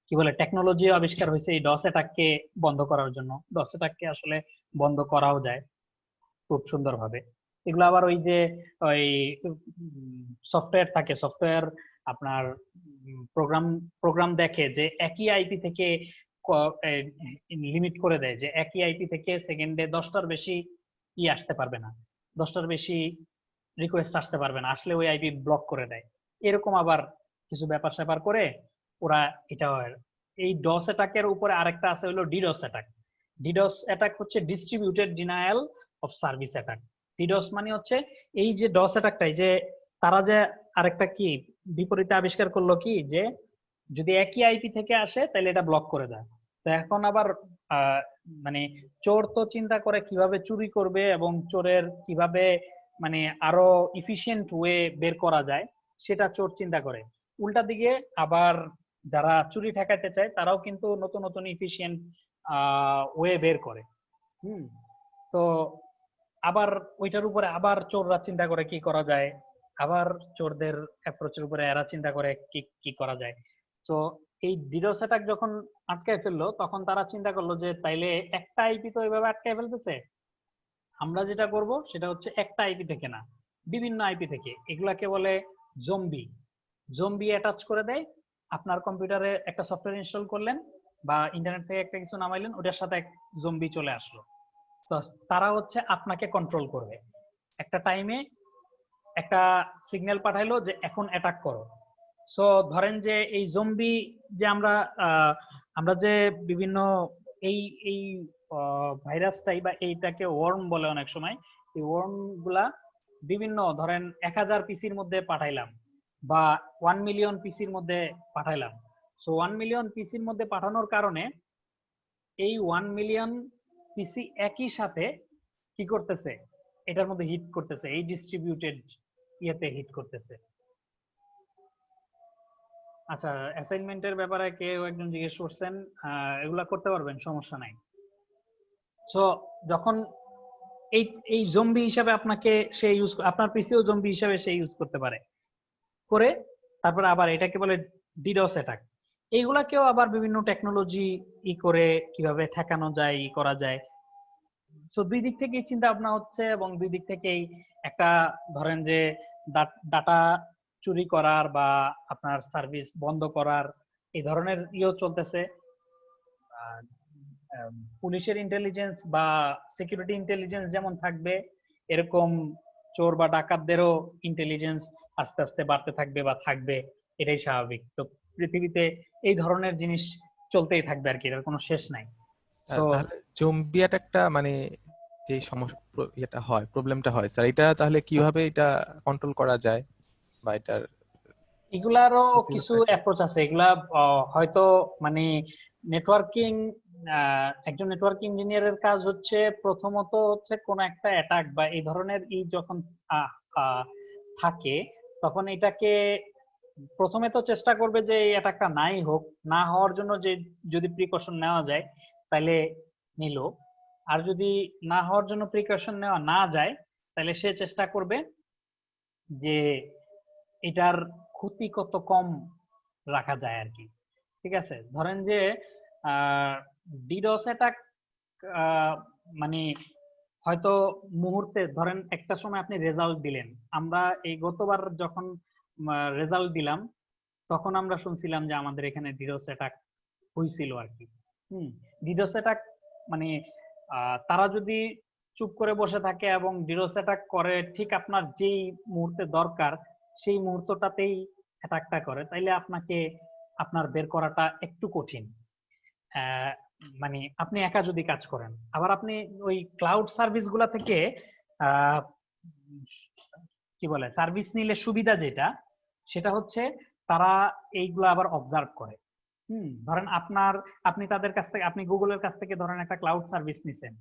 কি বলে টেকনোলজি আবিষ্কার হয়েছে এই ডস অ্যাটাককে বন্ধ করার জন্য। ডস অ্যাটাককে আসলে বন্ধ করাও যায় খুব সুন্দরভাবে। এগুলো আবার ওই যে ওই সফটওয়্যার থাকে, সফটওয়্যার আপনার প্রোগ্রাম দেখে যে একই আইপি থেকে লিমিট করে দেয় যে একই আইপি থেকে সেকেন্ডে 10টার বেশি আসতে পারবে না। 10টার বেশি রিকোয়েস্ট আসতে পারবে না, আসলে ওই আইপি ব্লক করে দেয়। এরকম আবার কিছু ব্যাপার স্যাপার করে ওরা এটা হয়। এই ডস অ্যাটাকের উপরে আরেকটা আছে হলো ডিডস অ্যাটাক। ডিডস অ্যাটাক হচ্ছে distributed denial of service attack. Deeds মানে হচ্ছে এই যে ডস অ্যাটাকটাই, যে তারা যে আরেকটা কি বিপরীতে আবিষ্কার করলো কি, যে যদি একই আইপি থেকে আসে তাহলে এটা ব্লক করে দেয়। তো এখন আবার মানে চোর তো চিন্তা করে কিভাবে চুরি করবে এবং চোরের কিভাবে মানে আরো ইফিশিয়েন্ট ওয়ে বের করা যায় সেটা চোর চিন্তা করে। উল্টা দিকে আবার যারা চুরি ঠেকাইতে চায় তারাও কিন্তু নতুন নতুন ইফিশিয়েন্ট ওয়ে বের করে। তো আবার ওইটার উপরে আবার চোররা চিন্তা করে কি করা যায়, আবার চোরদের অ্যাপ্রোচের উপরে এরা চিন্তা করে কি কি করা যায়। তো এই ডিডোস অ্যাটাক যখন আটকায় ফেললো তখন তারা চিন্তা করলো যে তাইলে একটা আইপি তো এইভাবে আটকায় ফেলতেছে, আমরা যেটা করব সেটা হচ্ছে একটা আইপি থেকে না, বিভিন্ন আইপি থেকে। এগুলাকে বলে জম্বি। জম্বি অ্যাটাচ করে দেয়, আপনার কম্পিউটারে একটা সফটওয়্যার ইনস্টল করলেন বা ইন্টারনেট থেকে একটা কিছু নামাইলেন, ওটার সাথে এক জম্বি চলে আসলো। তো তারা হচ্ছে আপনাকে কন্ট্রোল করবে। একটা টাইমে একটা সিগন্যাল পাঠাইলো যে এখন অ্যাটাক করো। সো ধরেন যে এই জম্বি যে আমরা যে বিভিন্ন এই এই ভাইরাসটাই বা এইটাকে ওয়ার্ম বলে অনেক সময়, এই ওয়ার্ম গুলা বিভিন্ন ধরেন 1000 পিসির মধ্যে পাঠাইলাম বা 1 মিলিয়ন পিসির মধ্যে পাঠাইলাম। সো 1 মিলিয়ন পিসির মধ্যে পাঠানোর কারণে এই 1 মিলিয়ন পিসি একই সাথে কি করতেছে, এটার মধ্যে হিট করতেছে, এই ডিস্ট্রিবিউটেড ইয়েতে হিট করতেছে। আচ্ছা, অ্যাসাইনমেন্টের ব্যাপারে কেউ একজন জিজ্ঞেস করছেন, এগুলা করতে পারবেন, সমস্যা নাই। সো যখন এই এই জম্বি হিসাবে আপনাকে সে ইউজ, আপনার পিসিও জম্বি হিসাবে সে ইউজ করতে পারে করে, তারপরে আবার এটাকে বলে ডিডস অ্যাটাক। এইগুলাকেও আবার বিভিন্ন টেকনোলজি করে কিভাবে ঠেকানো যায়, করা যায়। সো দুই দিক থেকেই চিন্তা ভাবনা হচ্ছে এবং দুই দিক থেকেই একটা ধরেন যে ডাটা চুরি করার বা আপনার সার্ভিস বন্ধ করার এই ধরনের চলতেছে। পুলিশের ইন্টেলিজেন্স বা সিকিউরিটি ইন্টেলিজেন্স যেমন থাকবে, এরকম চোর বা ডাকাতদেরও ইন্টেলিজেন্স আস্তে আস্তে বাড়তে থাকবে বা থাকবে, এটাই স্বাভাবিক। তো পৃথিবীতে এই ধরনের জিনিস চলতেই থাকবে আর কি, এটার কোনো শেষ নাই। তো তাহলে জম্বি অ্যাটাকটা মানে যে সমস্যা এটা হয়, প্রবলেমটা হয় স্যার, এটা তাহলে কিভাবে এটা কন্ট্রোল করা যায় বা এটার এগুলারও কিছু অ্যাপ্রোচ আছে। এগুলা হয়তো মানে নেটওয়ার্কিং, একজন নেটওয়ার্ক ইঞ্জিনিয়ারের কাজ হচ্ছে প্রথমত হচ্ছে কোন একটা অ্যাটাক বা এই ধরনের যখন থাকে তখন এটাকে প্রথমে তো চেষ্টা করবে যে এই অ্যাটাকটা নাই হোক, না হওয়ার জন্য যে যদি প্রিকশন নেওয়া যায় তাহলে নিল, আর যদি না হওয়ার জন্য প্রিকশন নেওয়া না যায় তাহলে সে চেষ্টা করবে যে এটার ক্ষতি কত কম রাখা যায় আর কি। ঠিক আছে, ধরেন যে ডিডস অ্যাটাক মানে হয়তো মুহূর্তে, ধরেন একটা সময় আপনি রেজাল্ট দিলেন, আমরা এই গতবার যখন রেজাল্ট দিলাম তখন আমরা শুনছিলাম যে আমাদের এখানে ডিডস অ্যাটাক হয়েছিল আর কি। ডিডস অ্যাটাক মানে তারা যদি চুপ করে বসে থাকে এবং ডিডস অ্যাটাক করে ঠিক আপনার যেই মুহূর্তে দরকার সেই মুহূর্তটাতেই অ্যাটাকটা করে, তাইলে আপনাকে আপনার বের করাটা একটু কঠিন। মানে আপনি একা যদি কাজ করেন, আবার আপনি ওই ক্লাউড সার্ভিস গুলা থেকে কি বলে সার্ভিস নিলে সুবিধা যেটা, সেটা হচ্ছে তারা এইগুলো আবার অবজার্ভ করে। ধরেন আপনি তাদের কাছ থেকে, আপনি গুগলের কাছ থেকে ধরেন একটা ক্লাউড সার্ভিস নিছেন,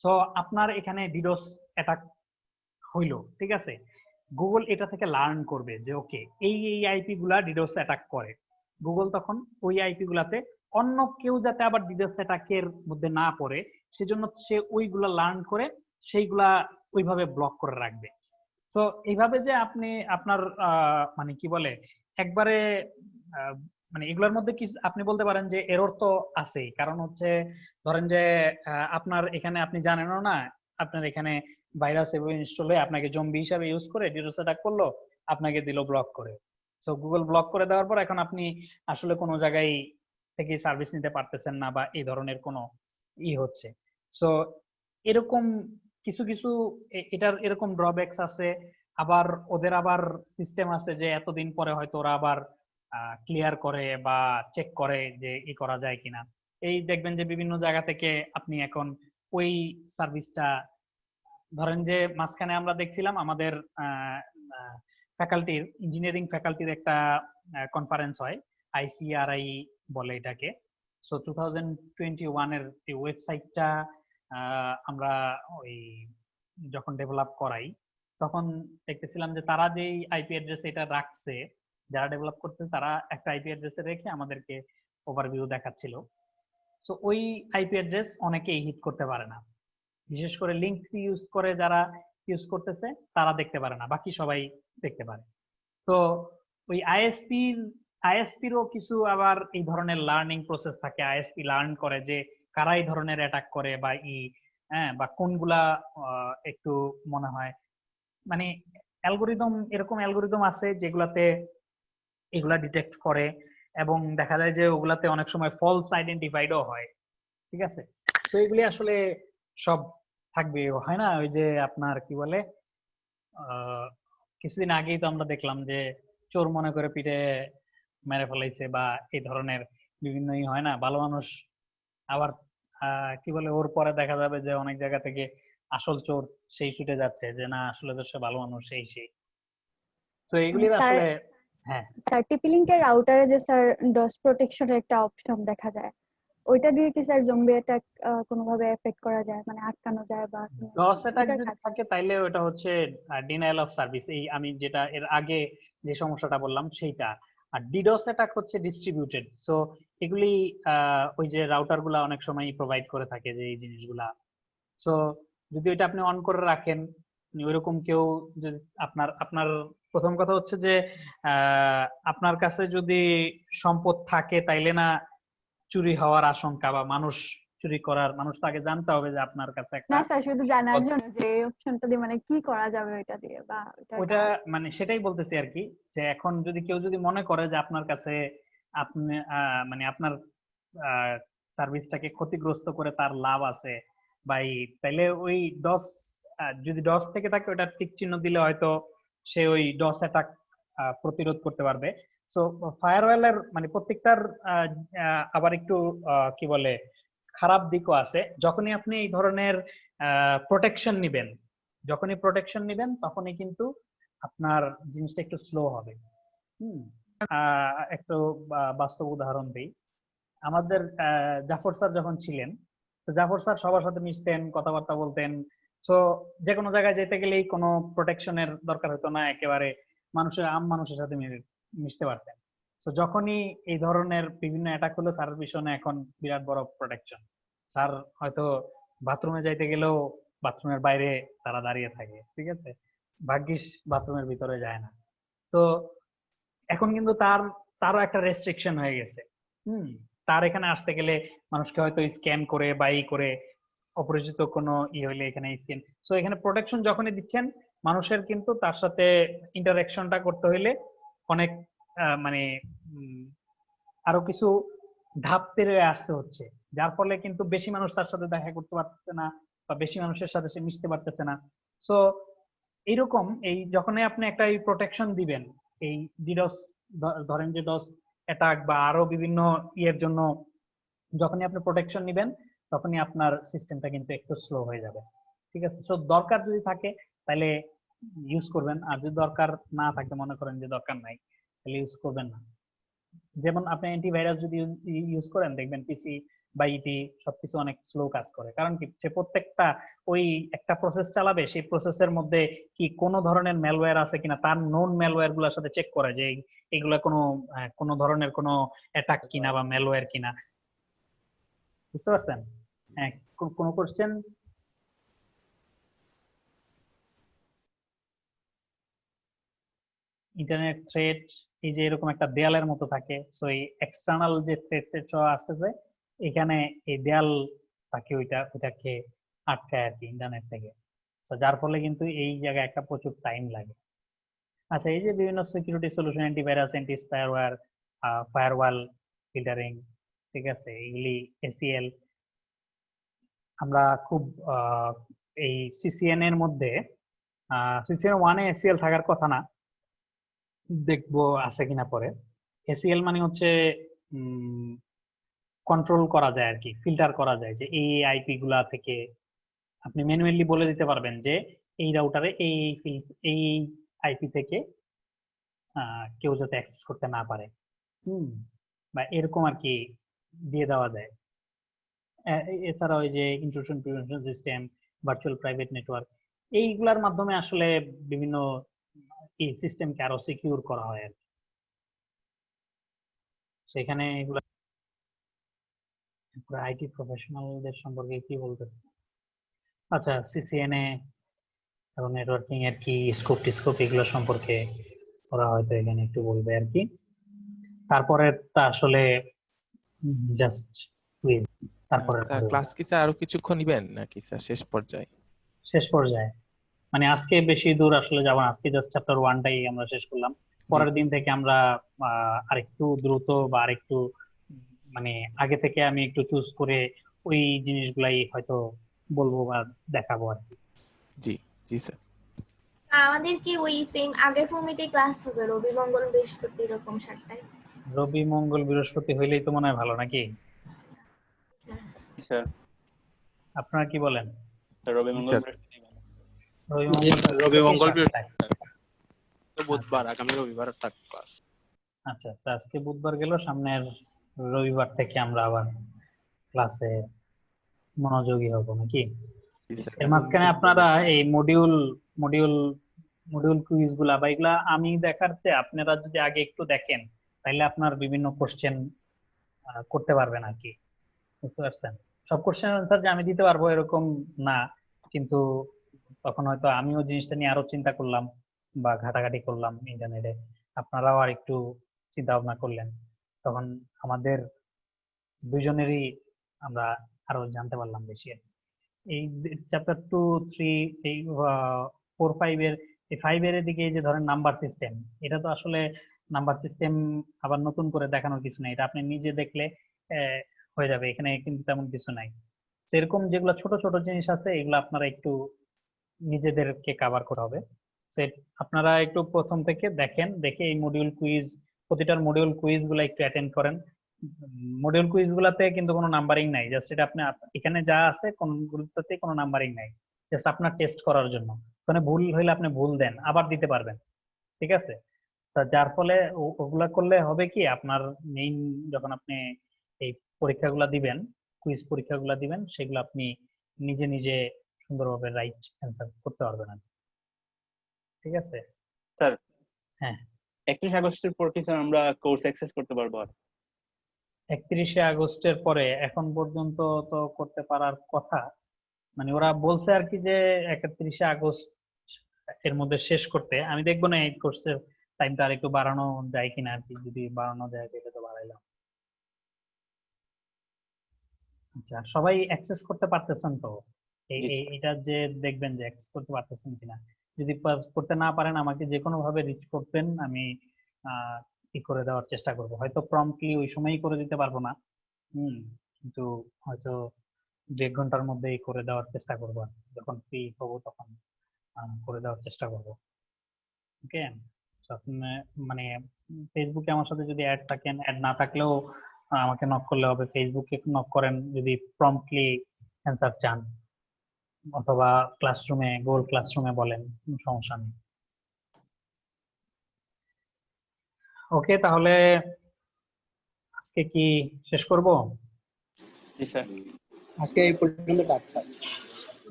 সো আপনার এখানে ডিডোস অ্যাটাক হইলো, ঠিক আছে, গুগল এটা থেকে লার্ন করবে যে ওকে এই আইপি গুলা ডিডোস অ্যাটাক করে। গুগল তখন ওই আইপি গুলাতে অন্য কেউ যাতে আবার ডিডোস অ্যাটাকের মধ্যে না পড়ে সেজন্য সে ওইগুলা লার্ন করে সেইগুলা ওইভাবে ব্লক করে রাখবে। তো এইভাবে যে আপনি আপনার মানে কি বলে একবারে মানে এগুলোর মধ্যে কি আপনি বলতে পারেন যে এরর তো আছেই, কারণ হচ্ছে ধরেন যে আপনার এখানে আপনি জানেনও না, আপনার এখানে ভাইরাস ইনস্টল হয়ে আপনাকে জম্বি হিসাবে ইউজ করে ডিডোস অ্যাটাক করলো, আপনাকে দিল ব্লক করে। তো গুগল ব্লক করে দেওয়ার পর এখন আপনি আসলে কোনো জায়গায় থেকে সার্ভিস নিতে পারতেছেন না বা এই ধরনের কোনো হচ্ছে। সো এরকম কিছু কিছু এটার এরকম ড্রব্যাকস আছে, আবার ওদের আবার সিস্টেম আছে যে এতদিন পরে হয়তো ওরা আবার ক্লিয়ার করে বা চেক করে যে ই করা যায় কিনা। এই দেখবেন যে বিভিন্ন জায়গা থেকে আপনি এখন ওই সার্ভিসটা, ধরেন যে মাঝখানে আমরা দেখছিলাম আমাদের ফ্যাকাল্টির, ইঞ্জিনিয়ারিং ফ্যাকাল্টির একটা কনফারেন্স হয়, ICRI বলে এটাকে। সো 2021 এর এই ওয়েবসাইটটা আমরা ওই যখন ডেভেলপ করাই তখন দেখতেছিলাম যে তারা যেই আইপি অ্যাড্রেস এটা রাখছে, যারা ডেভেলপ করতে তারা একটা আইপি অ্যাড্রেসে রেখে আমাদেরকে ওভারভিউ দেখাচ্ছিল। সো ওই আইপি অ্যাড্রেস অনেকেই হিট করতে পারে না, বিশেষ করে লিঙ্ক ইউজ করে যারা ইউজ করতেছে তারা দেখতে পারে না, বাকি সবাই দেখতে পারে। তো ওই আইএসপিরও কিছু আবার এই ধরনের লার্নিং প্রসেস থাকে, আইএসপি লার্ন করে যে কারা এই ধরনের অ্যাটাক করে বা বা কোনগুলা একটু মনে হয় মানে অ্যালগোরিদম, এরকম অ্যালগোরিদম আছে যেগুলাতে এগুলা ডিটেক্ট করে এবং দেখা যায় যে ওগুলাতে অনেক সময় ফলস আইডেন্টিফাইডও হয়, ঠিক আছে। তো এগুলি আসলে সব থাকবে, হয় না ওই যে আপনার কি বলে কিছুদিন আগেই তো আমরা দেখলাম যে চোর মনে করে পিঠে মেরে ফেলাইছে বা এই ধরনের বিভিন্নই হয় না, ভালো মানুষ আবার কি বলে ওর পরে দেখা যাবে যে অনেক জায়গা থেকে আসল চোর সেই ছুটে যাচ্ছে যে না আসলে তো সে ভালো মানুষ সেই। তো এইগুলি আসলে হ্যাঁ স্যার টিপি-লিংক এর রাউটারে যে স্যার ডস প্রোটেকশনের একটা অপশন দেখা যায়, ওইটা দিয়ে কি স্যার জম্বি অ্যাটাক কোনোভাবে এফেক্ট করা যায়, মানে আটকানো যায় বা ডস অ্যাটাক যদি থাকে তাইলে ওটা হচ্ছে ডিনায়াল অফ সার্ভিস, এই আমি যেটা এর আগে যে সমস্যাটা বললাম সেইটা। আর ডিডস অ্যাটাক হচ্ছে ডিস্ট্রিবিউটেড। সো এগুলি ওই যে রাউটার গুলা অনেক সময় প্রোভাইড করে থাকে যে এই জিনিসগুলা। সো যদি এটা আপনি অন করে রাখেন, ওইরকম কেউ যদি আপনার আপনার প্রথম কথা হচ্ছে যে আপনার কাছে যদি সম্পদ থাকে তাইলে না চুরি হওয়ার আশঙ্কা বা মানুষ চুরি করার, মানুষ তো আগে জানতে হবে যে আপনার কাছে একটা, না স্যার শুধু জানার জন্য যে এই অপশনটা দিয়ে মানে কি করা যাবে ওইটা দিয়ে বা ওইটা মানে সেটাই বলতেছি আর কি, যে এখন যদি কেউ যদি মনে করে যে আপনার কাছে আপনি মানে আপনার সার্ভিসটাকে ক্ষতিগ্রস্ত করে তার লাভ আছে বা তাইলে ওই ডস, যদি ডস থেকে থাকে ওটা টিক চিহ্ন দিলে হয়তো সে ওই ডস অ্যাটাক প্রতিরোধ করতে পারবে। সো ফায়ারওয়ালের মানে প্রত্যেকটার আবার একটু কি বলে খারাপ দিকও আছে। যখনই আপনি এই ধরনের প্রোটেকশন নিবেন, তখনই কিন্তু আপনার জিনিসটা একটু স্লো হবে। একটু বাস্তব উদাহরণ দিই, আমাদের জাফর স্যার যখন ছিলেন, তো জাফর স্যার সবার সাথে মিশতেন, কথাবার্তা বলতেন। সো যে কোনো জায়গায় যেতে গেলেই কোনো প্রোটেকশনের দরকার হতো না, একেবারে মানুষের সাথে মিশতে পারতেন। তো যখনই এই ধরনের বিভিন্ন অ্যাটাক হলো, স্যারের পিছনে এখন বিরাট বড় প্রোটেকশন। স্যার হয়তো বাথরুমে যাইতে গেলেও বাথরুমের বাইরে তারা দাঁড়িয়ে থাকে, ঠিক আছে, ভাগ্যিস বাথরুমের ভিতরে যায় না। তো এখন কিন্তু তারও একটা রেস্ট্রিকশন হয়ে গেছে। তার এখানে আসতে গেলে মানুষকে হয়তো স্ক্যান করে বা করে অপরিচিত কোনো হইলে এখানে স্ক্যান। সো এখানে প্রোটেকশন যখনই দিচ্ছেন, মানুষের কিন্তু তার সাথে ইন্টারাকশনটা করতে হইলে অনেক মানে আরো কিছু ধাপ পেরিয়ে আসতে হচ্ছে, যার ফলে কিন্তু বেশি মানুষ তার সাথে দেখা করতে পারতেছে না বা বেশি মানুষের সাথে সে মিশতে পারতেছে না। সো এইরকম এই যখনই আপনি একটা এই প্রোটেকশন দিবেন, এই ডিডস ধরেন যে ডস অ্যাটাক বা আরো বিভিন্ন ইয়ের জন্য যখনই আপনি প্রোটেকশন নিবেন, তখনই আপনার সিস্টেমটা কিন্তু একটু স্লো হয়ে যাবে, ঠিক আছে। সো দরকার যদি থাকে তাহলে ইউজ করবেন, আর যদি দরকার না থাকে, মনে করেন যে দরকার নাই, তাহলে ইউজ করবেন না। যেমন আপনি অ্যান্টিভাইরাস যদি ইউজ করেন, দেখবেন পিসি বা ইটি সবকিছু অনেক স্লো কাজ করে, কারণ কি সে প্রত্যেকটা ওই একটা প্রসেস চালাবে, সেই প্রসেসের মধ্যে কি কোনো ধরনের ম্যালওয়্যার আছে কিনা, তার নোন ম্যালওয়্যার গুলোর সাথে চেক করে যে এগুলা কোনো ধরনের কোনো অ্যাটাক কিনা বা ম্যালওয়্যার কিনা। বুঝতে পারছেন? হ্যাঁ, কোনো কোশ্চেন? ইন্টারনেট থ্রেট এই যে এরকম একটা দেয়ালের মতো থাকে, সো এই এক্সটার্নাল যে থ্রেট আসতেছে, এখানে এই দেয়াল থাকে, ওইটাকে আটকায় আর কি ইন্টারনেট থেকে। তো যার ফলে কিন্তু এই জায়গায় একটা প্রচুর টাইম লাগে। আচ্ছা, এই যে বিভিন্ন security solution, antivirus, anti spyware, firewall, filtering, ঠিক আছে, এগুলি এসিএল আমরা খুব এই সিসিএন এর মধ্যে সিসিএন 1 এ এসিএল থাকার কথা না, দেখবো আছে কিনা পরে। এসিএল মানে হচ্ছে কন্ট্রোল করা যায় আর কি, ফিল্টার করা যায় যে এই আইপি গুলা থেকে আপনি ম্যানুয়ালি বলে দিতে পারবেন যে এই রাউটারে এই আইপি থেকে কেউ যাতে অ্যাক্সেস করতে না পারে, বা এরকম আর কি দিয়ে দেওয়া যায়। এছাড়া ওই যে intrusion prevention system, virtual private network, এইগুলার মাধ্যমে আসলে বিভিন্ন এই সিস্টেমকে আরো সিকিউর করা হয় আর কি। সেখানে এগুলা আইটি প্রফেশনালদের সম্পর্কে কি বলতেছে? আচ্ছা, সিসিএনএ এবং নেটওয়ার্কিং এর কি স্কোপ টিস্কোপ এগুলো সম্পর্কে ওরা হয়তো এখানে একটু বলবে আর কি। তারপরে তা আসলে জাস্ট কুইজ। তারপরে স্যার ক্লাস কি স্যার আরো কিছুক্ষণ নেবেন নাকি স্যার শেষ পর্যায়ে? শেষ পর্যায়ে মানে আজকে বেশি দূর আসলে যাব না, আজকে জাস্ট চ্যাপ্টার 1টাই আমরা শেষ করলাম। পরের দিন থেকে আমরা আরেকটু দ্রুত বা আরেকটু মানে আগে থেকে আমি একটু চুজ করে ওই জিনিসগুলাই হয়তো বলবো বা দেখাবো আর কি। জি জি স্যার। আমাদের কি ওই সেম আগের ফর্মেটে ক্লাস হবে, রবি মঙ্গল বৃহস্পতি এরকম 7টায়? রবি মঙ্গল বৃহস্পতি হইলেই তো মনে হয় ভালো, নাকি স্যার আপনারা কি বলেন? রবি মঙ্গল রবি মঙ্গল সাতটায়। বুধবার, আগামী রবিবার থাক ক্লাস। আচ্ছা, তা আজকে বুধবার গেল, সামনের রবিবার থেকে আমরা আবার ক্লাসে মনোযোগী হব নাকি? জি স্যার। এর মাঝখানে আপনারা এই মডিউল কুইজ গুলা বা এগুলা আমি দেখার চেয়ে আপনারা যদি আগে একটু দেখেন তাহলে আপনার বিভিন্ন কোশ্চেন করতে পারবেন আর কি, বুঝতে পারছেন? সব কোশ্চেন আনসার যে আমি দিতে পারবো এরকম না, কিন্তু তখন হয়তো আমিও জিনিসটা নিয়ে আরো চিন্তা করলাম বা ঘাটাঘাটি করলাম ইন্টারনেটে, আপনারাও আর একটু চিন্তা ভাবনা করলেন, তখন আমাদের দুইজনেরই আমরা আরো জানতে পারলাম বেশি। এই চ্যাপ্টার 2, 3, এই 4, 5 এর এই 5 এর দিকে এই যে ধরেন নাম্বার সিস্টেম, এটা তো আসলে নাম্বার সিস্টেম আবার নতুন করে দেখানোর কিছু নেই, এটা আপনি নিজে দেখলে হয়ে যাবে, এখানে কিন্তু তেমন কিছু নাই। সেরকম যেগুলো ছোট ছোট জিনিস আছে এগুলো আপনারা একটু নিজেদেরকে কভার করা হবে। আপনারা একটু প্রথম থেকে দেখেন, দেখে এই মডিউল কুইজ, প্রতিটার মডিউল কুইজ গুলা একটু অ্যাটেন্ড করেন। মডিউল কুইজ গুলাতে কিন্তু কোনো নাম্বারিং নাই, জাস্ট এটা আপনি এখানে যা আছে কোন গুলোতে কোনো নাম্বারিং নাই, জাস্ট আপনার টেস্ট করার জন্য। মানে ভুল হইলে আপনি ভুল দেন, আবার দিতে পারবেন, ঠিক আছে? তা যার ফলে ওগুলা করলে হবে কি, আপনার মেইন যখন আপনি এই পরীক্ষাগুলা দিবেন, কুইজ পরীক্ষাগুলা দিবেন, সেগুলো আপনি নিজে নিজে সুন্দরভাবে রাইট অ্যান্সার করতে পারবেন না, ঠিক আছে? স্যার হ্যাঁ, 31 আগস্টের পর কি স্যার আমরা কোর্স অ্যাক্সেস করতে পারবো? আর 31শে আগস্টের পরে এখন পর্যন্ত তো করতে পারার কথা, মানে ওরা বলছে আর কি যে 31শে আগস্ট এর মধ্যে শেষ করতে। আমি দেখবো না এই কোর্সের টাইমটা আর একটু বাড়ানো যায় কিনা আর কি, যদি বাড়ানো যায় তাহলে তো বাড়াইলাম। আচ্ছা, সবাই অ্যাক্সেস করতে পারতেছেন তো? এটা যে দেখবেন যে অ্যাক্সেস করতে পারতেছেন কিনা, যদি করতে না পারেন আমাকে যে কোনো ভাবে রিচ করবেন, আমি কি করে দেওয়ার চেষ্টা করব। হয়তো প্রম্পটলি ওই সময়ই করে দিতে পারবো না, কিন্তু হয়তো 1 ঘন্টার মধ্যেই করে দেওয়ার চেষ্টা করবো, যখন ফ্রি হবো তখন করে দেওয়ার চেষ্টা করব। ওকে, আপনি মানে ফেসবুকে আমার সাথে যদি অ্যাড থাকেন, অ্যাড না থাকলেও আমাকে নক করলে হবে, ফেসবুকে নক করেন যদি প্রম্পটলি অ্যান্সার চান, অথবা ক্লাসরুমে গুগল ক্লাসরুমে বলেন, কোনো সমস্যা নেই। ওকে, তাহলে আজকে কি শেষ করব? জি স্যার। আজকে এই পর্যন্ত আচ্ছা।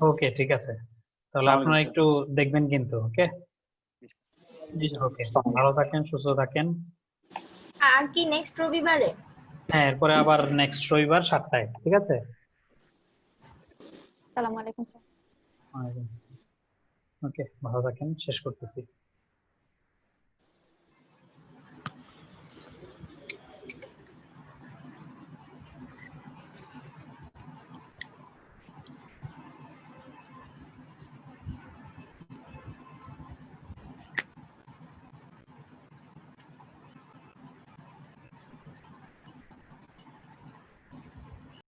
ওকে, ঠিক আছে, তাহলে আপনারা একটু দেখবেন কিন্তু। ওকে, ওকে, ভালো থাকেন, সুস্থ থাকেন। আর কি নেক্সট রবিবারে? হ্যাঁ, এরপরে আবার নেক্সট রবিবার 7টায়, ঠিক আছে? আসসালামু আলাইকুম স্যার। ওকে, ভালো থাকেন, শেষ করতেছি।